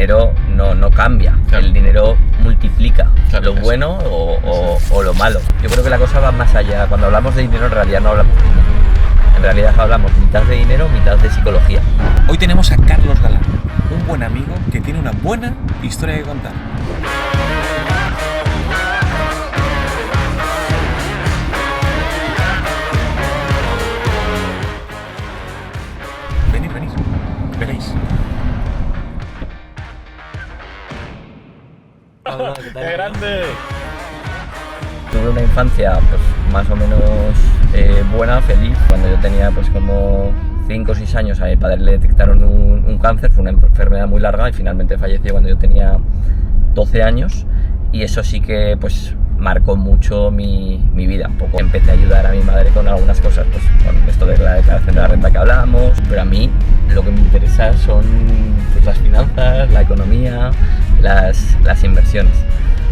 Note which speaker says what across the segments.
Speaker 1: dinero no cambia,
Speaker 2: claro.
Speaker 1: El dinero multiplica,
Speaker 2: Claro,
Speaker 1: lo
Speaker 2: eso.
Speaker 1: bueno o lo malo. Yo creo que la cosa va más allá. Cuando hablamos de dinero en realidad no hablamos de dinero. En realidad hablamos mitad de dinero, mitad de psicología.
Speaker 2: Hoy tenemos a Carlos Galán, un buen amigo que tiene una buena historia que contar. Venid, veréis. ¡Qué grande!
Speaker 1: Tuve una infancia pues más o menos buena, feliz. Cuando yo tenía pues como 5 o 6 años a mi padre le detectaron un cáncer, fue una enfermedad muy larga y finalmente falleció cuando yo tenía 12 años y eso sí que pues marcó mucho mi vida. Un poco empecé a ayudar a mi madre con algunas cosas, pues con esto de la declaración de la renta que hablábamos, pero a mí lo que me interesa son pues, las finanzas, la economía, las inversiones.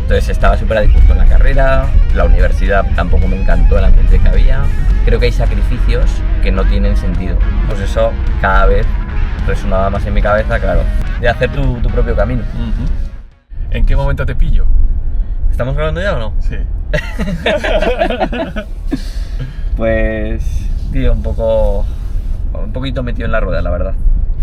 Speaker 1: Entonces estaba súper a disgusto en la carrera, la universidad tampoco me encantó el ambiente que había. Creo que hay sacrificios que no tienen sentido. Pues eso cada vez resonaba más en mi cabeza, claro, de hacer tu propio camino.
Speaker 2: ¿En qué momento te pillo?
Speaker 1: ¿Estamos grabando ya o no?
Speaker 2: Sí.
Speaker 1: Pues, tío, un poquito metido en la rueda, la verdad.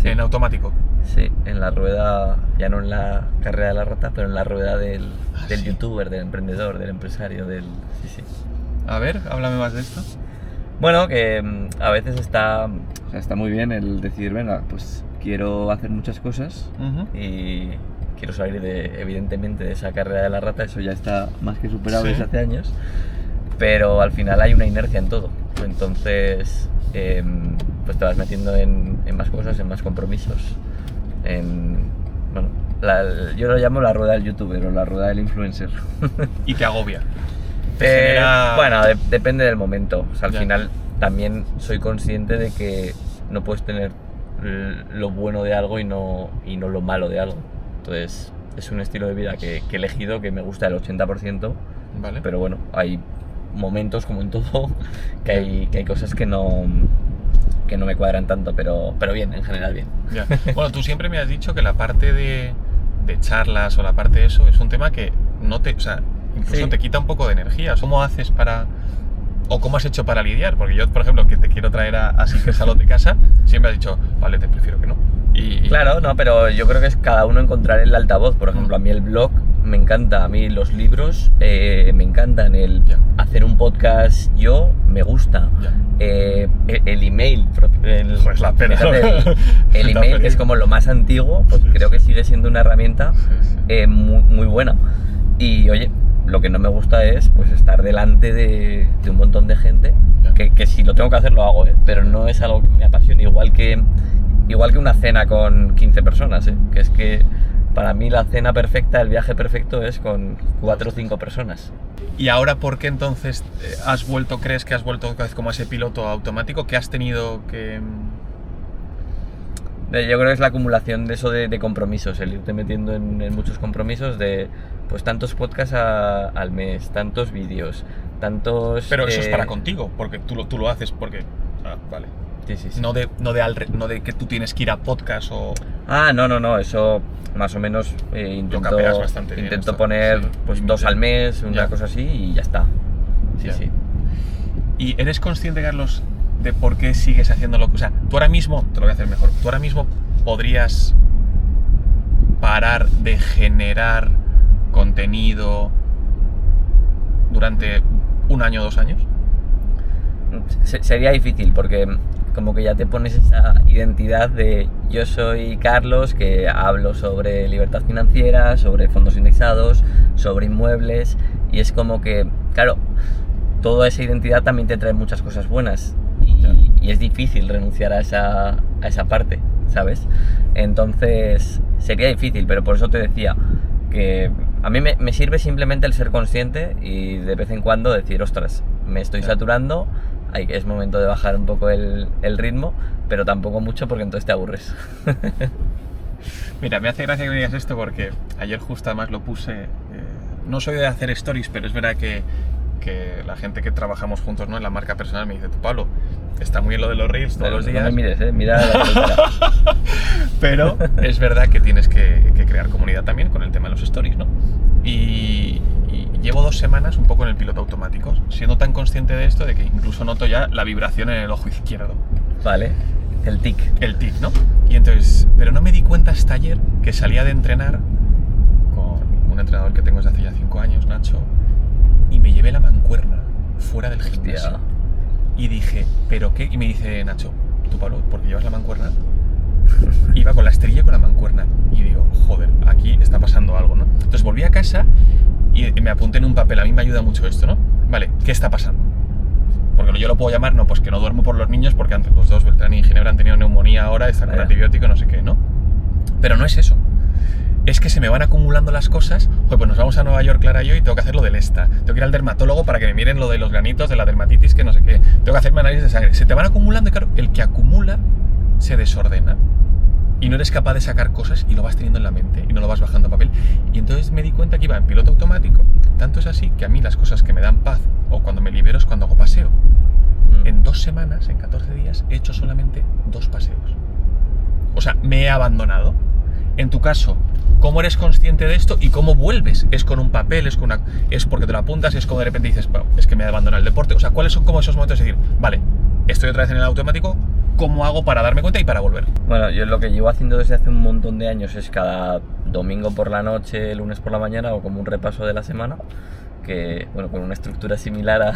Speaker 1: Sí.
Speaker 2: En automático.
Speaker 1: Sí, en la rueda, ya no en la carrera de la rata, pero en la rueda del
Speaker 2: sí.
Speaker 1: youtuber, del emprendedor, del empresario, Sí.
Speaker 2: A ver, háblame más de esto.
Speaker 1: Bueno, que a veces está muy bien el decir, venga, pues quiero hacer muchas cosas y quiero salir evidentemente de esa carrera de la rata, eso ya está más que superado desde hace años, pero al final hay una inercia en todo, entonces pues te vas metiendo en más cosas, en más compromisos, bueno, yo lo llamo la rueda del youtuber o la rueda del influencer.
Speaker 2: Y te agobia.
Speaker 1: Bueno, depende del momento. O sea, al final también soy consciente de que no puedes tener lo bueno de algo y no lo malo de algo. Entonces, es un estilo de vida que he elegido, que me gusta el 80%.
Speaker 2: Vale.
Speaker 1: Pero bueno, hay momentos, como en todo, que hay cosas que no me cuadran tanto, pero bien, en general bien.
Speaker 2: Ya. Bueno, tú siempre me has dicho que la parte de charlas o la parte de eso es un tema que no te... O sea, incluso te quita un poco de energía. ¿Cómo haces o cómo has hecho para lidiar? Porque yo, por ejemplo, que te quiero traer a Siker Salón de casa, siempre has dicho, vale, te prefiero que no.
Speaker 1: Claro, no, pero yo creo que es cada uno encontrar el altavoz. Por ejemplo, a mí el blog me encanta, a mí los libros me encantan, hacer un podcast me gusta. El email,
Speaker 2: pues la pena.
Speaker 1: El email, que es como lo más antiguo, pues creo que sigue siendo una herramienta muy, muy buena. Y oye, lo que no me gusta es pues estar delante de un montón de gente, que si lo tengo que hacer lo hago, pero no es algo que me apasione, igual que una cena con 15 personas, que es que para mí la cena perfecta, el viaje perfecto es con 4 o 5 personas.
Speaker 2: ¿Y ahora por qué entonces crees que has vuelto otra vez como ese piloto automático? ¿Qué has tenido que...?
Speaker 1: Yo creo que es la acumulación de eso de compromisos, el irte metiendo en muchos compromisos de pues tantos podcasts al mes, tantos vídeos, tantos...
Speaker 2: Pero eso es para contigo, porque tú lo haces porque... Ah, vale.
Speaker 1: Sí.
Speaker 2: No de que tú tienes que ir a podcast o...
Speaker 1: Ah, no, eso más o menos intento poner pues 2 al mes, una cosa así y ya está. Sí.
Speaker 2: ¿Y eres consciente, Carlos, de por qué sigues haciéndolo? O sea, tú ahora mismo, te lo voy a hacer mejor, tú ahora mismo podrías parar de generar contenido durante 1 año o 2 años.
Speaker 1: Sería difícil porque como que ya te pones esa identidad de yo soy Carlos, que hablo sobre libertad financiera, sobre fondos indexados, sobre inmuebles, y es como que, claro, toda esa identidad también te trae muchas cosas buenas y es difícil renunciar a esa parte, ¿sabes? Entonces sería difícil, pero por eso te decía que a mí me sirve simplemente el ser consciente y de vez en cuando decir, ostras, me estoy saturando, es momento de bajar un poco el ritmo, pero tampoco mucho porque entonces te aburres.
Speaker 2: Mira, me hace gracia que me digas esto porque ayer justo además lo puse, no soy de hacer stories, pero es verdad que la gente que trabajamos juntos, ¿no?, en la marca personal me dice, tú, Pablo, está muy bien lo de los reels todos los días.
Speaker 1: No me mires, mira la
Speaker 2: pero es verdad que tienes que crear realidad también con el tema de los stories, ¿no? Y llevo 2 semanas un poco en el piloto automático, siendo tan consciente de esto de que incluso noto ya la vibración en el ojo izquierdo.
Speaker 1: Vale, el tic.
Speaker 2: El tic, ¿no? Y entonces, pero no me di cuenta hasta ayer que salía de entrenar con un entrenador que tengo desde hace ya 5 años, Nacho, y me llevé la mancuerna fuera del gimnasio. Y dije, ¿pero qué? Y me dice Nacho, ¿tú, Pablo, por qué llevas la mancuerna? Iba con la esterilla y con la mancuerna. Y digo, joder, aquí está pasando algo, ¿no? Entonces volví a casa y me apunté en un papel. A mí me ayuda mucho esto, ¿no? Vale, ¿qué está pasando? Porque yo lo puedo llamar, no, pues que no duermo por los niños porque antes los dos, Beltrán y Ginebra, han tenido neumonía ahora, están con antibiótico, no sé qué, ¿no? Pero no es eso. Es que se me van acumulando las cosas. Joder, pues nos vamos a Nueva York, Clara y yo, y tengo que hacer lo del ESTA. Tengo que ir al dermatólogo para que me miren lo de los granitos, de la dermatitis, que no sé qué. Tengo que hacerme análisis de sangre. Se te van acumulando y claro, el que acumula se desordena. Y no eres capaz de sacar cosas y lo vas teniendo en la mente y no lo vas bajando a papel. Y entonces me di cuenta que iba en piloto automático. Tanto es así que a mí las cosas que me dan paz o cuando me libero es cuando hago paseo. En 2 semanas, en 14 días, he hecho solamente 2 paseos. O sea, me he abandonado. En tu caso, ¿cómo eres consciente de esto y cómo vuelves? ¿Es con un papel? ¿Es porque te lo apuntas? ¿Es como de repente dices, es que me he abandonado el deporte? O sea, ¿cuáles son como esos momentos de decir, vale, estoy otra vez en el automático, ¿cómo hago para darme cuenta y para volver?
Speaker 1: Bueno, yo lo que llevo haciendo desde hace un montón de años es cada domingo por la noche, lunes por la mañana, o como un repaso de la semana, que, bueno, con una estructura similar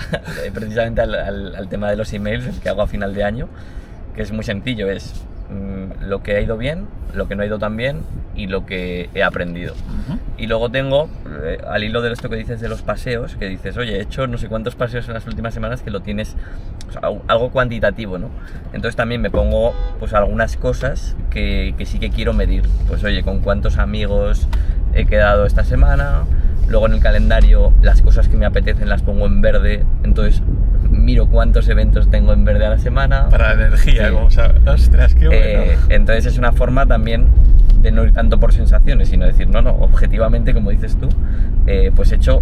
Speaker 1: precisamente al tema de los emails, el que hago a final de año, que es muy sencillo, es lo que ha ido bien, lo que no ha ido tan bien y lo que he aprendido. Y luego tengo, al hilo de esto que dices de los paseos, que dices, oye, he hecho no sé cuántos paseos en las últimas semanas, que lo tienes, o sea, algo cuantitativo, ¿no? Entonces también me pongo pues algunas cosas que sí que quiero medir. Pues oye, con cuántos amigos he quedado esta semana. Luego en el calendario las cosas que me apetecen las pongo en verde, entonces miro cuántos eventos tengo en verde a la semana.
Speaker 2: Para la energía,
Speaker 1: sí.
Speaker 2: Como sabes. Ostras, qué bueno.
Speaker 1: Entonces es una forma también de no ir tanto por sensaciones, sino decir, no, objetivamente, como dices tú, pues he hecho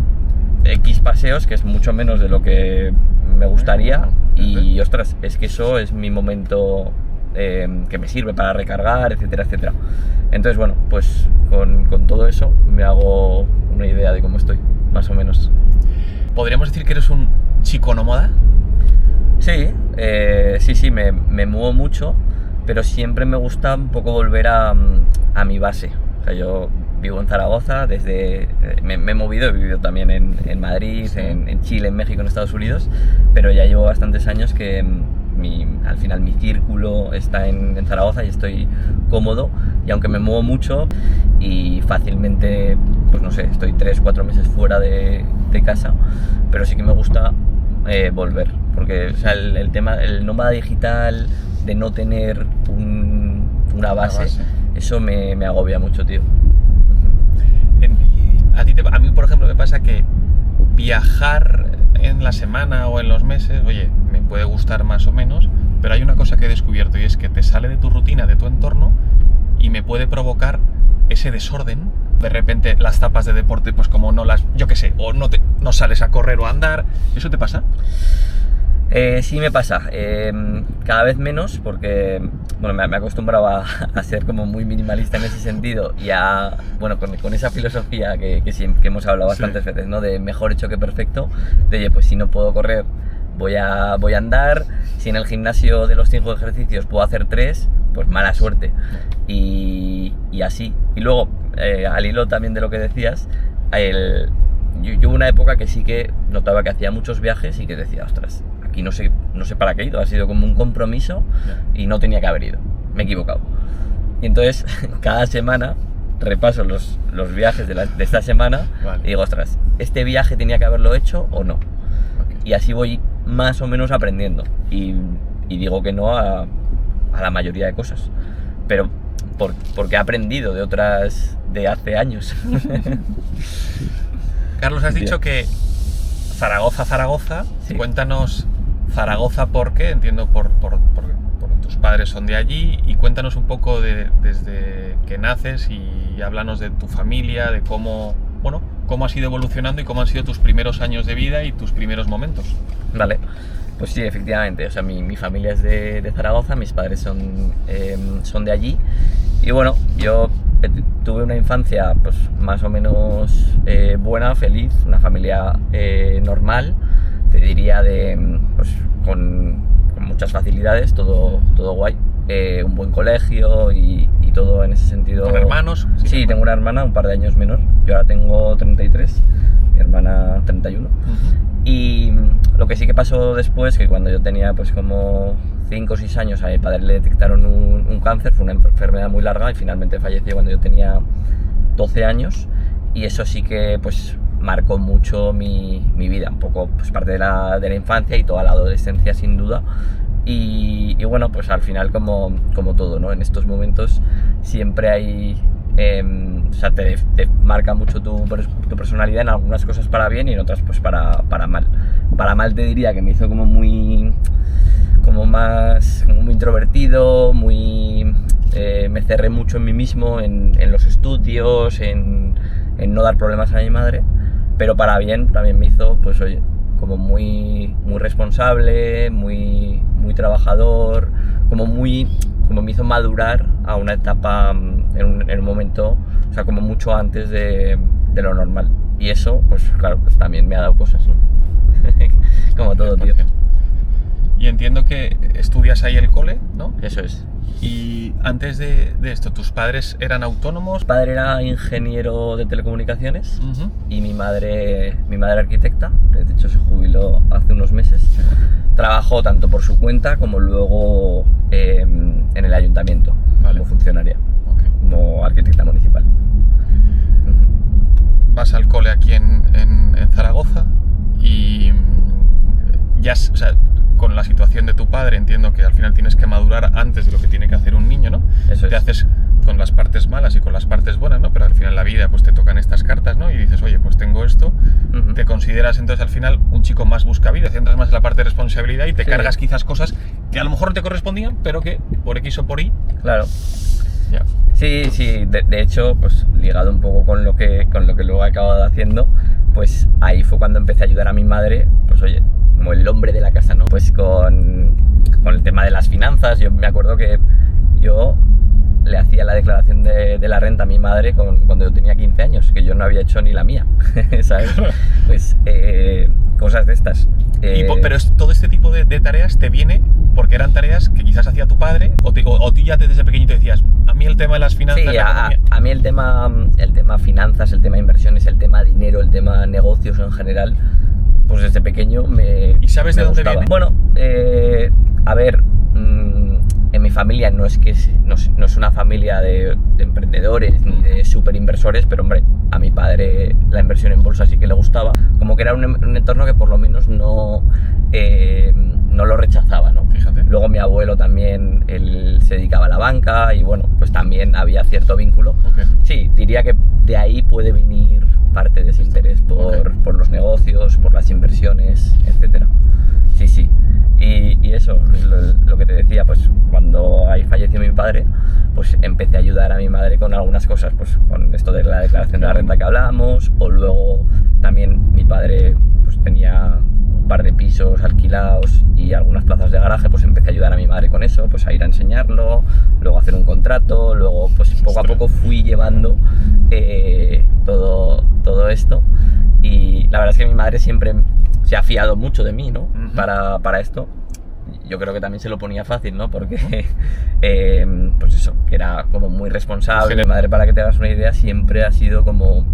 Speaker 1: X paseos, que es mucho menos de lo que me gustaría, y ostras, es que eso es mi momento que me sirve para recargar, etcétera, etcétera. Entonces, bueno, pues con todo eso me hago una idea de cómo estoy, más o menos.
Speaker 2: ¿Podríamos decir que eres un chico nómada?
Speaker 1: Sí, sí, me muevo mucho, pero siempre me gusta un poco volver a mi base. O sea, yo vivo en Zaragoza, me he movido, he vivido también en Madrid, sí. en Chile, en México, en Estados Unidos, pero ya llevo bastantes años que al final mi círculo está en Zaragoza y estoy cómodo, y aunque me muevo mucho y fácilmente, pues no sé, estoy 3-4 meses fuera de casa, pero sí que me gusta volver, porque o sea, el tema, el nómada digital, de no tener una base, eso me agobia mucho, tío.
Speaker 2: A mí, por ejemplo, me pasa que viajar en la semana o en los meses, oye, me puede gustar más o menos, pero hay una cosa que he descubierto y es que te sale de tu rutina, de tu entorno, y me puede provocar ese desorden. De repente las tapas de deporte, pues como no las, yo qué sé, o no sales a correr o a andar. ¿Eso te pasa?
Speaker 1: Sí me pasa, cada vez menos, porque bueno, me he acostumbrado a ser como muy minimalista en ese sentido, y bueno, con esa filosofía que hemos hablado bastantes veces, ¿no? De mejor hecho que perfecto, de oye, pues si no puedo correr, voy a andar, si en el gimnasio de los 5 ejercicios puedo hacer 3, pues mala suerte, y así. Y luego, al hilo también de lo que decías, yo hubo una época que sí que notaba que hacía muchos viajes y que decía, ostras, aquí no sé para qué he ido, ha sido como un compromiso y no tenía que haber ido, me he equivocado. Y entonces cada semana repaso los viajes de esta semana, y digo, ostras, ¿este viaje tenía que haberlo hecho o no? Y así voy más o menos aprendiendo, y digo que no a la mayoría de cosas, pero porque he aprendido de otras de hace años.
Speaker 2: Carlos, has dicho que Zaragoza, sí. Cuéntanos Zaragoza por qué, entiendo por tus padres son de allí, y cuéntanos un poco desde que naces y háblanos de tu familia, de cómo has ido evolucionando y cómo han sido tus primeros años de vida y tus primeros momentos.
Speaker 1: Vale, Pues sí, efectivamente. O sea, mi familia es de Zaragoza, mis padres son de allí. Y bueno, yo tuve una infancia pues más o menos buena, feliz, una familia normal, te diría pues, con muchas facilidades, todo guay. Un buen colegio y todo en ese sentido.
Speaker 2: ¿Con hermanos?
Speaker 1: Sí, tengo una hermana un par de años menor. Yo ahora tengo 33, mi hermana 31. Y lo que sí que pasó después, que cuando yo tenía pues como 5 o 6 años, a mi padre le detectaron un cáncer, fue una enfermedad muy larga y finalmente falleció cuando yo tenía 12 años. Y eso sí que pues marcó mucho mi vida, un poco pues parte de la infancia y toda la adolescencia sin duda. Y bueno, pues al final como todo, ¿no? En estos momentos siempre hay, o sea, te marca mucho tu personalidad, en algunas cosas para bien y en otras pues para mal. Para mal te diría que me hizo como muy introvertido, me cerré mucho en mí mismo, en los estudios, en no dar problemas a mi madre, pero para bien también me hizo, pues oye, como muy responsable, muy trabajador, como me hizo madurar a una etapa en un momento, o sea, como mucho antes de lo normal. Y eso, pues claro, pues también me ha dado cosas, ¿no? Como todo, tío.
Speaker 2: Y entiendo que estudias ahí el cole, ¿no?
Speaker 1: Eso es.
Speaker 2: Y antes de esto, ¿tus padres eran autónomos?
Speaker 1: Mi padre era ingeniero de telecomunicaciones y mi madre arquitecta, de hecho se jubiló hace unos meses. Trabajó tanto por su cuenta como luego en el ayuntamiento, como funcionaria, como arquitecta municipal.
Speaker 2: Vas al cole aquí en Zaragoza y ya, o sea, con la situación de tu padre entiendo que al final tienes que madurar antes de lo que tiene que hacer un niño, ¿no?
Speaker 1: Eso
Speaker 2: te
Speaker 1: es.
Speaker 2: Haces con las partes malas y con las partes buenas, ¿no? Pero al final en la vida pues te tocan estas cartas, ¿no? Y dices, oye, pues tengo esto. Te consideras entonces al final un chico más buscavidas, te centras más en la parte de responsabilidad y te cargas quizás cosas que a lo mejor no te correspondían, pero que por X o por Y...
Speaker 1: Claro.
Speaker 2: Ya.
Speaker 1: Sí, de hecho, pues ligado un poco con lo que luego he acabado haciendo, pues ahí fue cuando empecé a ayudar a mi madre, pues oye, como el hombre de la casa, ¿no? Pues con el tema de las finanzas. Yo me acuerdo que yo le hacía la declaración de la renta a mi madre cuando yo tenía 15 años, que yo no había hecho ni la mía, ¿sabes? Pues cosas de estas.
Speaker 2: Pero todo este tipo de tareas te viene porque eran tareas que quizás hacía tu padre o tú ya desde pequeñito decías, a mí el tema de las finanzas...
Speaker 1: Sí, a mí el tema finanzas, el tema inversiones, el tema dinero, el tema negocios en general, pues desde pequeño
Speaker 2: ¿Y sabes de dónde viene?
Speaker 1: Bueno, a ver, en mi familia no es una familia de emprendedores ni de super inversores, pero hombre, a mi padre la inversión en bolsa sí que le gustaba, como que era un entorno que por lo menos no lo rechazaba, ¿no?
Speaker 2: Fíjate.
Speaker 1: Luego mi abuelo también, él se dedicaba a la banca y bueno, pues también había cierto vínculo.
Speaker 2: Okay.
Speaker 1: Sí, diría que de ahí puede venir parte de ese interés por los negocios, por las inversiones, etcétera. Sí. Y eso es lo que te decía, pues cuando ahí falleció mi padre, pues empecé a ayudar a mi madre con algunas cosas, pues con esto de la declaración de la renta que hablábamos, o luego también mi padre pues tenía un par de pisos alquilados y algunas plazas de garaje, pues empecé a ayudar a mi madre con eso, pues a ir a enseñarlo, luego a hacer un contrato, luego pues poco a poco fui llevando todo esto, y la verdad es que mi madre siempre se ha fiado mucho de mí, ¿no? Para esto. Yo creo que también se lo ponía fácil, ¿no? Porque, pues eso, que era como muy responsable. Mi madre, para que te hagas una idea, siempre ha sido como...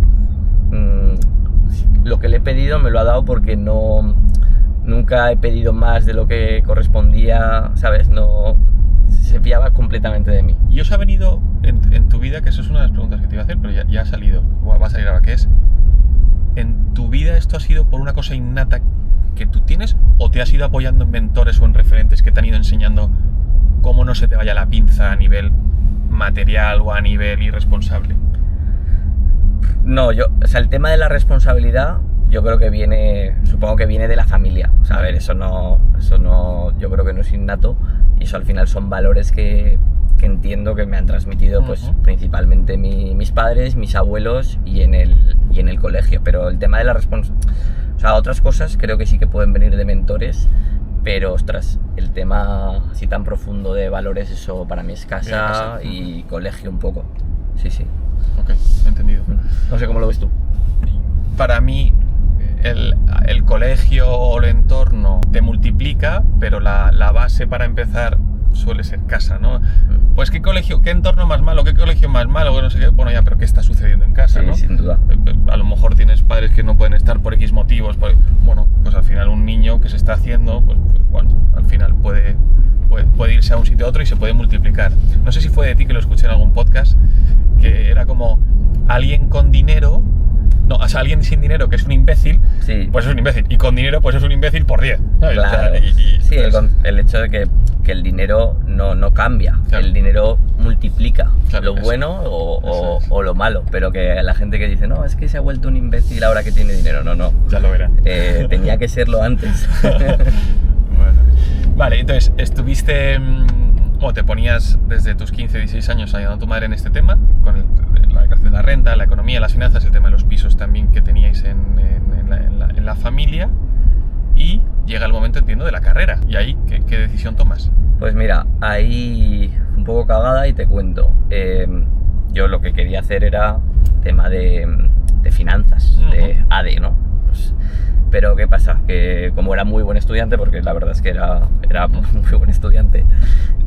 Speaker 1: lo que le he pedido me lo ha dado porque nunca he pedido más de lo que correspondía, ¿sabes? No... Se fiaba completamente de mí.
Speaker 2: ¿Y os ha venido en tu vida, que eso es una de las preguntas que te iba a hacer, pero ya ha salido, o va a salir ahora, que es... ¿En tu vida esto ha sido por una cosa innata que tú tienes o te has ido apoyando en mentores o en referentes que te han ido enseñando cómo no se te vaya la pinza a nivel material o a nivel irresponsable?
Speaker 1: No, o sea, el tema de la responsabilidad yo creo que supongo que viene de la familia. O sea, a ver, eso no, yo creo que no es innato y eso al final son valores que entiendo que me han transmitido pues principalmente mis padres, mis abuelos y en el colegio, pero el tema de la responsabilidad, o sea, otras cosas creo que sí que pueden venir de mentores, pero ostras, el tema así tan profundo de valores, eso para mí es casa y colegio un poco. Sí.
Speaker 2: Ok, entendido.
Speaker 1: No sé cómo lo ves tú.
Speaker 2: Para mí el colegio o el entorno te multiplica, pero la base para empezar suele ser casa, ¿no? Pues qué entorno más malo, qué colegio más malo, no sé qué. Bueno, ya, pero ¿qué está sucediendo en casa,
Speaker 1: sí,
Speaker 2: no?
Speaker 1: Sin duda.
Speaker 2: A lo mejor tienes padres que no pueden estar por X motivos. Bueno, pues al final un niño que se está haciendo, pues bueno, al final puede irse a un sitio a otro y se puede multiplicar. No sé si fue de ti que lo escuché en algún podcast, que era como alguien con dinero. No, o sea, alguien sin dinero que es un imbécil,
Speaker 1: sí.
Speaker 2: Pues es un imbécil. Y con dinero, pues es un imbécil por 10. ¿Sabes?
Speaker 1: Claro.
Speaker 2: O sea,
Speaker 1: sí, el hecho de que el dinero no cambia.
Speaker 2: Claro.
Speaker 1: El dinero multiplica
Speaker 2: Claro,
Speaker 1: lo bueno o lo malo. Pero que la gente que dice, no, es que se ha vuelto un imbécil ahora que tiene dinero. No.
Speaker 2: Ya lo verá.
Speaker 1: Tenía que serlo antes.
Speaker 2: Bueno. Vale, entonces, estuviste... Bueno, te ponías desde tus 15, 16 años ayudando a tu madre en este tema, con la declaración de la renta, la economía, las finanzas, el tema de los pisos también que teníais en la familia, y llega el momento, entiendo, de la carrera. ¿Y ahí qué decisión tomas?
Speaker 1: Pues mira, ahí un poco cagada y te cuento. Yo lo que quería hacer era tema de finanzas, de AD, ¿no? Pues, pero ¿qué pasa? Que como era muy buen estudiante, porque la verdad es que era muy buen estudiante,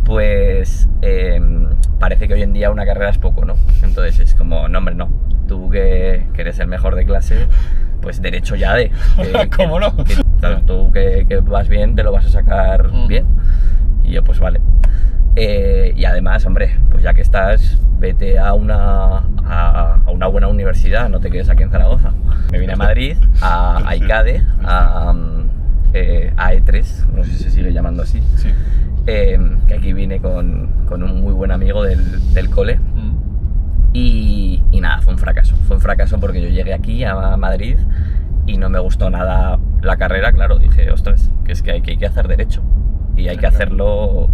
Speaker 1: pues parece que hoy en día una carrera es poco, ¿no? Entonces es como, no hombre, no, tú que eres el mejor de clase, pues derecho ya de...
Speaker 2: ¿Cómo no?
Speaker 1: Claro, tú que vas bien, te lo vas a sacar bien. Y yo, pues vale. Y además, hombre, pues ya que estás, vete a una buena universidad, no te quedes aquí en Zaragoza. Me vine a Madrid, a ICADE, a E3, no sé si se sigue llamando así.
Speaker 2: Sí.
Speaker 1: Que aquí vine con un muy buen amigo del cole. Y nada, fue un fracaso porque yo llegué aquí a Madrid y no me gustó nada la carrera. Claro, dije, ostras, que es que hay que hacer derecho y hay que hacerlo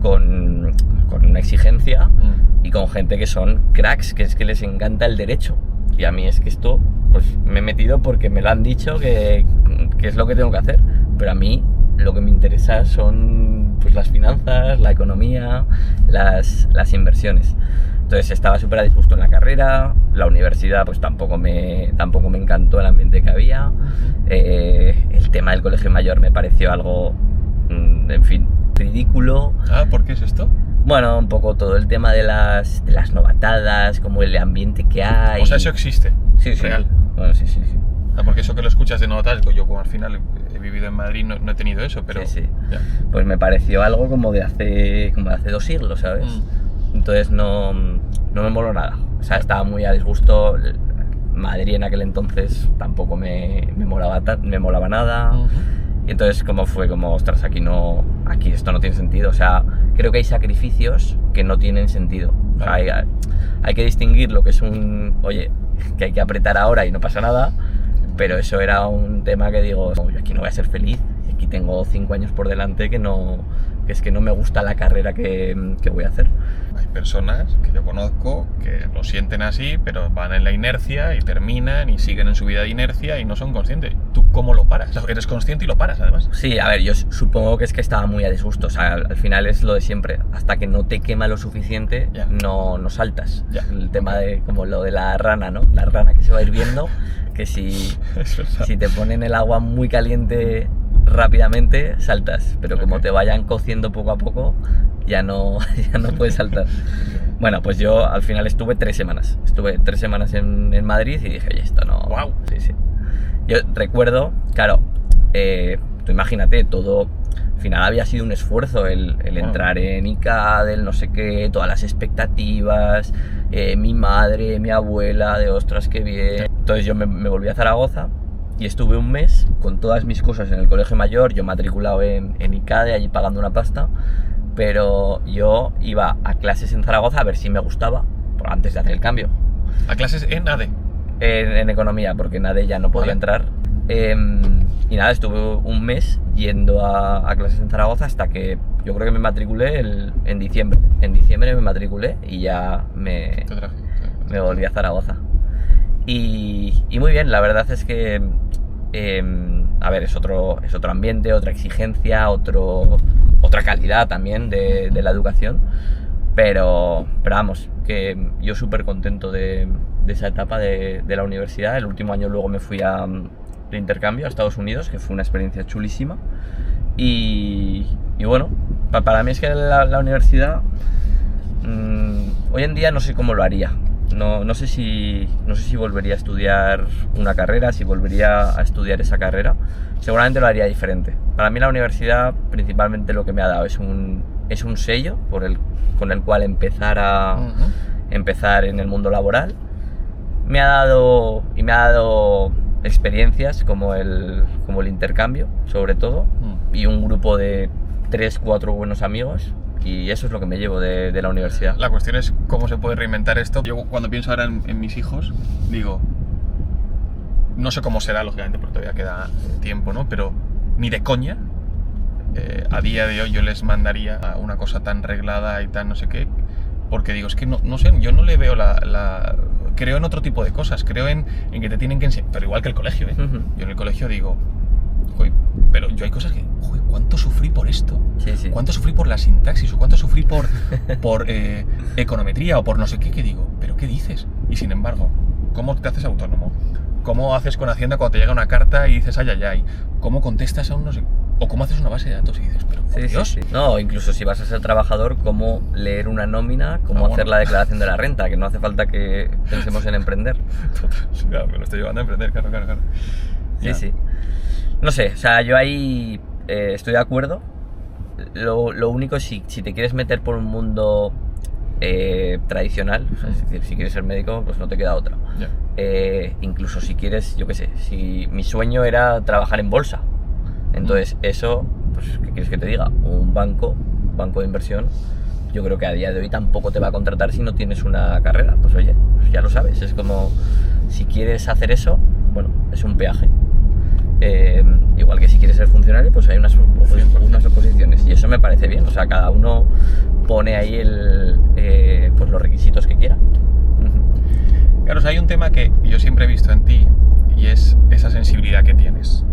Speaker 1: con una exigencia y con gente que son cracks, que es que les encanta el derecho. Y a mí es que esto, pues me he metido porque me lo han dicho que es lo que tengo que hacer, pero a mí lo que me interesa son pues las finanzas, la economía, las inversiones. Entonces estaba súper a disgusto en la carrera, la universidad pues tampoco me encantó el ambiente que había, el tema del colegio mayor me pareció algo, en fin, ridículo.
Speaker 2: ¿Por qué es esto?
Speaker 1: Bueno, un poco todo el tema de las novatadas, como el ambiente que hay.
Speaker 2: O sea, eso existe.
Speaker 1: Sí.
Speaker 2: Real.
Speaker 1: Bueno, sí.
Speaker 2: Porque eso que lo escuchas de novatadas, yo como al final he vivido en Madrid no he tenido eso, pero...
Speaker 1: Sí.
Speaker 2: Ya.
Speaker 1: Pues me pareció algo como de hace 2 siglos, ¿sabes? Entonces no me moló nada. O sea, estaba muy a disgusto. Madrid en aquel entonces tampoco me molaba nada. Y entonces fue como, ostras, aquí esto no tiene sentido. O sea, creo que hay sacrificios que no tienen sentido. O sea, hay que distinguir lo que es oye, que hay que apretar ahora y no pasa nada. Pero eso era un tema que digo, yo aquí no voy a ser feliz. Aquí tengo 5 años por delante que es que no me gusta la carrera que voy a hacer.
Speaker 2: Hay personas que yo conozco que lo sienten así, pero van en la inercia y terminan y siguen en su vida de inercia y no son conscientes. ¿Tú cómo lo paras? Eres consciente y lo paras, además.
Speaker 1: Sí, a ver, yo supongo que es que estaba muy a disgusto. O sea, al final es lo de siempre. Hasta que no te quema lo suficiente, no saltas. El tema de como lo de la rana, ¿no? La rana que se va hirviendo, que si te ponen el agua muy caliente rápidamente, saltas. Pero como te vayan cociendo poco a poco, ya no puedes saltar. Bueno, pues yo al final estuve 3 semanas. Estuve 3 semanas en Madrid y dije, oye, esto no...
Speaker 2: ¡Wow!
Speaker 1: Sí. Yo recuerdo, claro, tú imagínate, todo... Al final había sido un esfuerzo el entrar en ICAD, el no sé qué, todas las expectativas, mi madre, mi abuela, de ostras, qué bien. Entonces yo me volví a Zaragoza y estuve un mes con todas mis cosas en el colegio mayor, yo matriculado en ICADE, allí pagando una pasta, pero yo iba a clases en Zaragoza a ver si me gustaba, antes de hacer el cambio.
Speaker 2: ¿A clases en ADE?
Speaker 1: En economía, porque en ADE ya no podía entrar. Y nada, estuve un mes yendo a clases en Zaragoza hasta que yo creo que me matriculé en diciembre. En diciembre me matriculé y ya me volví a Zaragoza. Y muy bien, la verdad es que a ver, es otro ambiente, otra exigencia, otra calidad también de la educación, pero vamos, que yo súper contento de esa etapa de la universidad. El último año luego me fui de intercambio a Estados Unidos, que fue una experiencia chulísima, y bueno, para mí es que la universidad, hoy en día no sé cómo lo haría. No sé si volvería a estudiar una carrera, si volvería a estudiar esa carrera. Seguramente lo haría diferente. Para mí la universidad principalmente lo que me ha dado es un sello con el cual empezar en el mundo laboral. Me ha dado experiencias como el intercambio, sobre todo, y un grupo de 3-4 buenos amigos. Y eso es lo que me llevo de la universidad.
Speaker 2: La cuestión es cómo se puede reinventar esto. Yo cuando pienso ahora en mis hijos, digo, no sé cómo será, lógicamente, porque todavía queda tiempo, ¿no? Pero ni de coña, a día de hoy yo les mandaría a una cosa tan reglada y tan no sé qué, porque digo, es que no sé, yo no le veo creo en otro tipo de cosas, creo en que te tienen que enseñar, pero igual que el colegio, ¿eh? Yo en el colegio digo, joder, pero yo hay cosas que, joder, ¿cuánto sufrí por esto?
Speaker 1: Sí.
Speaker 2: ¿Cuánto sufrí por la sintaxis? ¿O cuánto sufrí por econometría? O por no sé qué, que digo, ¿pero qué dices? Y sin embargo, ¿cómo te haces autónomo? ¿Cómo haces con Hacienda cuando te llega una carta y dices, ay? ¿Cómo contestas a un no sé? O cómo haces una base de datos y dices, pero por Dios.
Speaker 1: Sí. No, incluso si vas a ser trabajador, cómo leer una nómina, cómo hacer la declaración de la renta, que no hace falta que pensemos en emprender.
Speaker 2: Total, claro, me lo estoy llevando a emprender, claro.
Speaker 1: Sí. No sé, o sea, yo ahí estoy de acuerdo. Lo único es si te quieres meter por un mundo tradicional, o sea, es decir, si quieres ser médico, pues no te queda otra. Incluso si quieres, yo qué sé, si mi sueño era trabajar en bolsa, entonces eso, pues, ¿qué quieres que te diga? Un banco de inversión, yo creo que a día de hoy tampoco te va a contratar si no tienes una carrera. Pues oye, pues ya lo sabes, es como, si quieres hacer eso, bueno, es un peaje. Igual que si quieres ser funcionario, pues hay unas oposiciones, y eso me parece bien. O sea, cada uno pone ahí pues los requisitos que quiera.
Speaker 2: Claro, o sea, hay un tema que yo siempre he visto en ti, y es esa sensibilidad que tienes.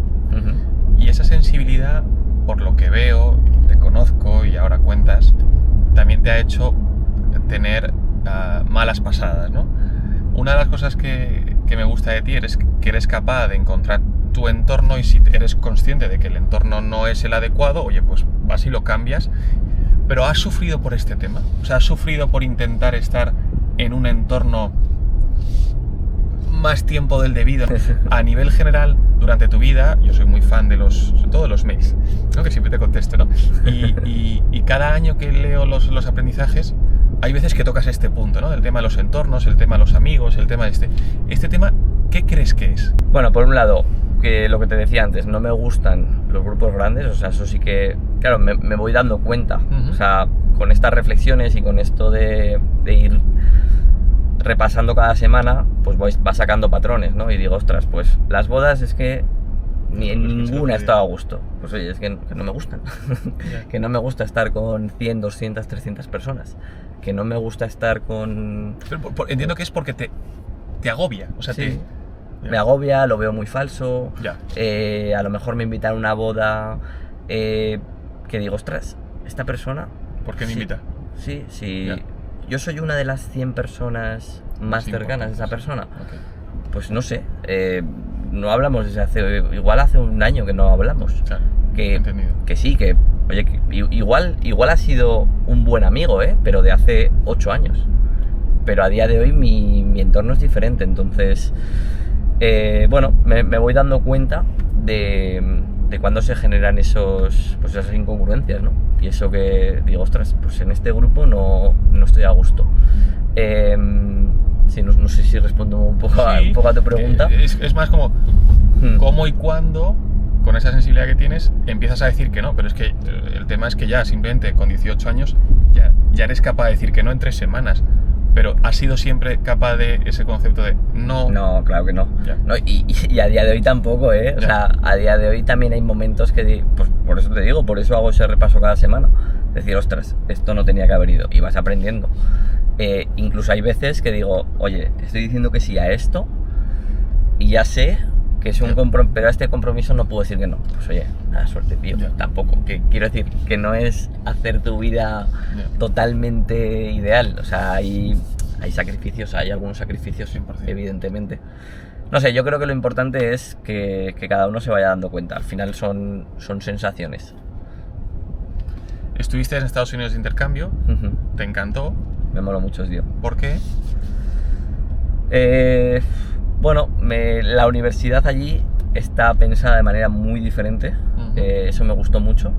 Speaker 2: Y esa sensibilidad, por lo que veo, y te conozco y ahora cuentas, también te ha hecho tener malas pasadas, ¿no? Una de las cosas que me gusta de ti es que eres capaz de encontrar tu entorno, y si eres consciente de que el entorno no es el adecuado, oye, pues vas y lo cambias. Pero ¿has sufrido por este tema? O sea, ¿has sufrido por intentar estar en un entorno más tiempo del debido? A nivel general, durante tu vida, yo soy muy fan sobre todo de los mails, ¿no? Que siempre te contesto, ¿no? Y cada año que leo los aprendizajes, hay veces que tocas este punto, ¿no? Del tema de los entornos, el tema de los amigos, el tema de este tema, ¿qué crees que es?
Speaker 1: Bueno, por un lado, que lo que te decía antes, no me gustan los grupos grandes, o sea, eso sí que, claro, me voy dando cuenta. O sea, con estas reflexiones y con esto de ir repasando cada semana, pues va sacando patrones, ¿no? Y digo, ostras, pues las bodas es que en ninguna he estado a gusto. Pues oye, es que no me gustan. Que no me gusta estar con 100, 200, 300 personas. Que no me gusta estar con...
Speaker 2: Pero entiendo que es porque te agobia, o sea,
Speaker 1: sí. Me agobia, lo veo muy falso. A lo mejor me invitan a una boda que digo, ostras, esta persona...
Speaker 2: ¿Por qué me invita?
Speaker 1: Sí. Yo soy una de las 100 personas más cercanas de esa persona. Pues no sé, no hablamos desde igual hace un año que no hablamos.
Speaker 2: Claro,
Speaker 1: que sí, que oye, que igual ha sido un buen amigo, pero de hace 8 años. Pero a día de hoy mi entorno es diferente, entonces bueno, me voy dando cuenta de cuándo se generan esas incongruencias, ¿no? Y eso que digo, ostras, pues en este grupo no estoy a gusto. Sí, no sé si respondo un poco a tu pregunta.
Speaker 2: Es más como cómo y cuándo, con esa sensibilidad que tienes, empiezas a decir que no. Pero es que el tema es que ya simplemente con 18 años ya eres capaz de decir que no en 3 semanas. Pero ¿has sido siempre capaz de ese concepto de no?
Speaker 1: No, claro que no. No, y a día de hoy tampoco, ¿eh? O sea, a día de hoy también hay momentos que... Pues por eso te digo, por eso hago ese repaso cada semana. Decir, ostras, esto no tenía que haber ido. Y vas aprendiendo. Incluso hay veces que digo, oye, estoy diciendo que sí a esto y ya sé que es un compromiso, pero a este compromiso no puedo decir que no. Pues oye, nada, suerte, tío. Tampoco. Que quiero decir que no es hacer tu vida totalmente ideal. O sea, hay sacrificios, hay algunos sacrificios,
Speaker 2: 100%.
Speaker 1: evidentemente. No sé, yo creo que lo importante es que cada uno se vaya dando cuenta. Al final son sensaciones.
Speaker 2: Estuviste en Estados Unidos de intercambio, te encantó.
Speaker 1: Me moló mucho, tío.
Speaker 2: ¿Por qué?
Speaker 1: Bueno, la universidad allí está pensada de manera muy diferente. Eso me gustó mucho.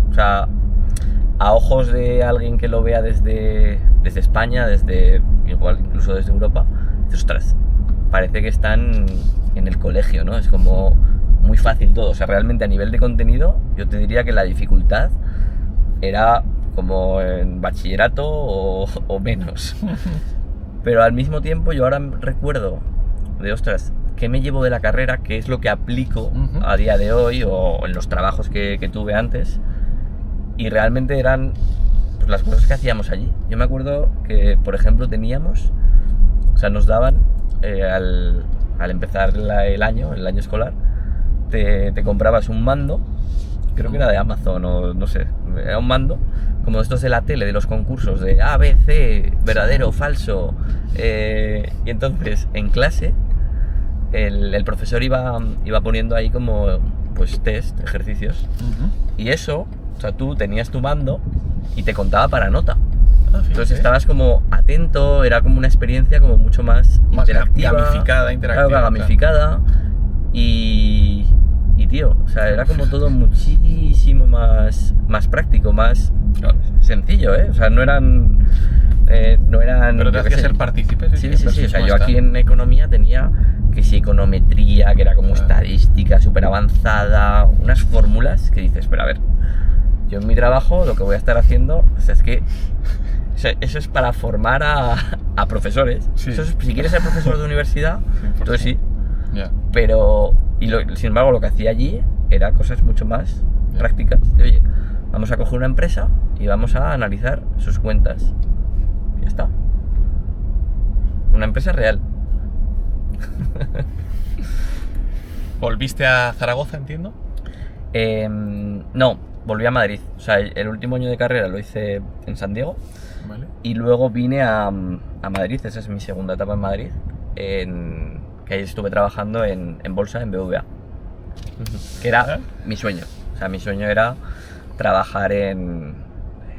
Speaker 1: O sea, a ojos de alguien que lo vea desde España, igual incluso desde Europa, dices, ostras, parece que están en el colegio, ¿no? Es como muy fácil todo. O sea, realmente a nivel de contenido, yo te diría que la dificultad era como en bachillerato o menos. Pero al mismo tiempo yo ahora recuerdo de, ostras, ¿qué me llevo de la carrera? ¿Qué es lo que aplico a día de hoy o en los trabajos que tuve antes? Y realmente eran pues, las cosas que hacíamos allí. Yo me acuerdo que, por ejemplo, nos daban al empezar el año escolar, te comprabas un mando, creo que era de Amazon o no sé, era un mando como estos de la tele, de los concursos de A, B, C, verdadero o falso. Y entonces en clase el profesor iba poniendo ahí como pues test, ejercicios, y eso, o sea, tú tenías tu mando y te contaba para nota. Entonces estabas como atento, era como una experiencia como mucho más interactiva,
Speaker 2: gamificada, interactiva.
Speaker 1: Claro, gamificada. Y tío, o sea, era como todo muchísimo más práctico, más sencillo, ¿eh? O sea, no eran...
Speaker 2: Pero te hacía ser partícipe.
Speaker 1: Sí. O sea, yo aquí en economía tenía que si econometría, que era como estadística súper avanzada, unas fórmulas que dices, pero a ver, yo en mi trabajo lo que voy a estar haciendo, o sea, es que eso es para formar a profesores.
Speaker 2: Sí.
Speaker 1: Eso es, si quieres ser profesor de universidad, entonces sí.
Speaker 2: Yeah.
Speaker 1: Pero, sin embargo, lo que hacía allí era cosas mucho más prácticas. Oye, vamos a coger una empresa y vamos a analizar sus cuentas. Y ya está. Una empresa real.
Speaker 2: ¿Volviste a Zaragoza, entiendo?
Speaker 1: No, volví a Madrid. O sea, el último año de carrera lo hice en San Diego.
Speaker 2: Vale.
Speaker 1: Y luego vine a Madrid. Esa es mi segunda etapa en Madrid. Que ahí estuve trabajando en bolsa, en BVA. Que era mi sueño. O sea, mi sueño era trabajar en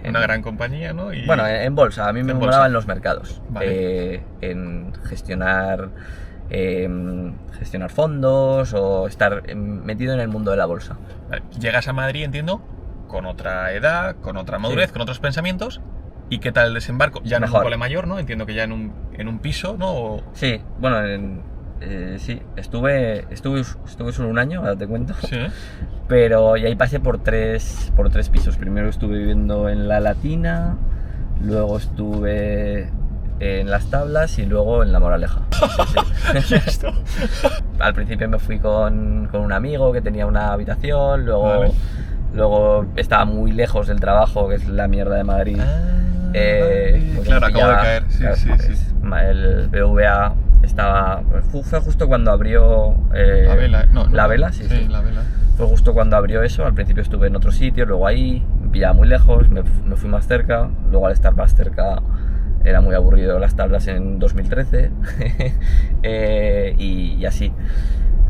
Speaker 2: una gran compañía, ¿no?
Speaker 1: Bueno, en bolsa. A mí me molaban los mercados.
Speaker 2: Vale.
Speaker 1: En gestionar fondos o estar metido en el mundo de la bolsa.
Speaker 2: Vale. Llegas a Madrid, entiendo, con otra edad, con otra madurez, con otros pensamientos. ¿Y qué tal el desembarco? Ya no en un cole mayor, ¿no? Entiendo que ya en un piso, ¿no?
Speaker 1: Sí, bueno, sí, estuve solo un año, ahora te cuento.
Speaker 2: Sí.
Speaker 1: Pero y ahí pasé por tres pisos. Primero estuve viviendo en La Latina, luego estuve en Las Tablas y luego en La Moraleja.
Speaker 2: Sí. ¿Esto?
Speaker 1: Al principio me fui con un amigo que tenía una habitación, luego estaba muy lejos del trabajo, que es la mierda de Madrid.
Speaker 2: Claro, acabo de caer. Sí.
Speaker 1: El BVA fue justo cuando abrió
Speaker 2: La Vela,
Speaker 1: La Vela, sí.
Speaker 2: La Vela.
Speaker 1: Fue justo cuando abrió eso. Al principio estuve en otro sitio, luego ahí me pillaba muy lejos, me fui más cerca, luego al estar más cerca era muy aburrido Las Tablas en 2013 y así.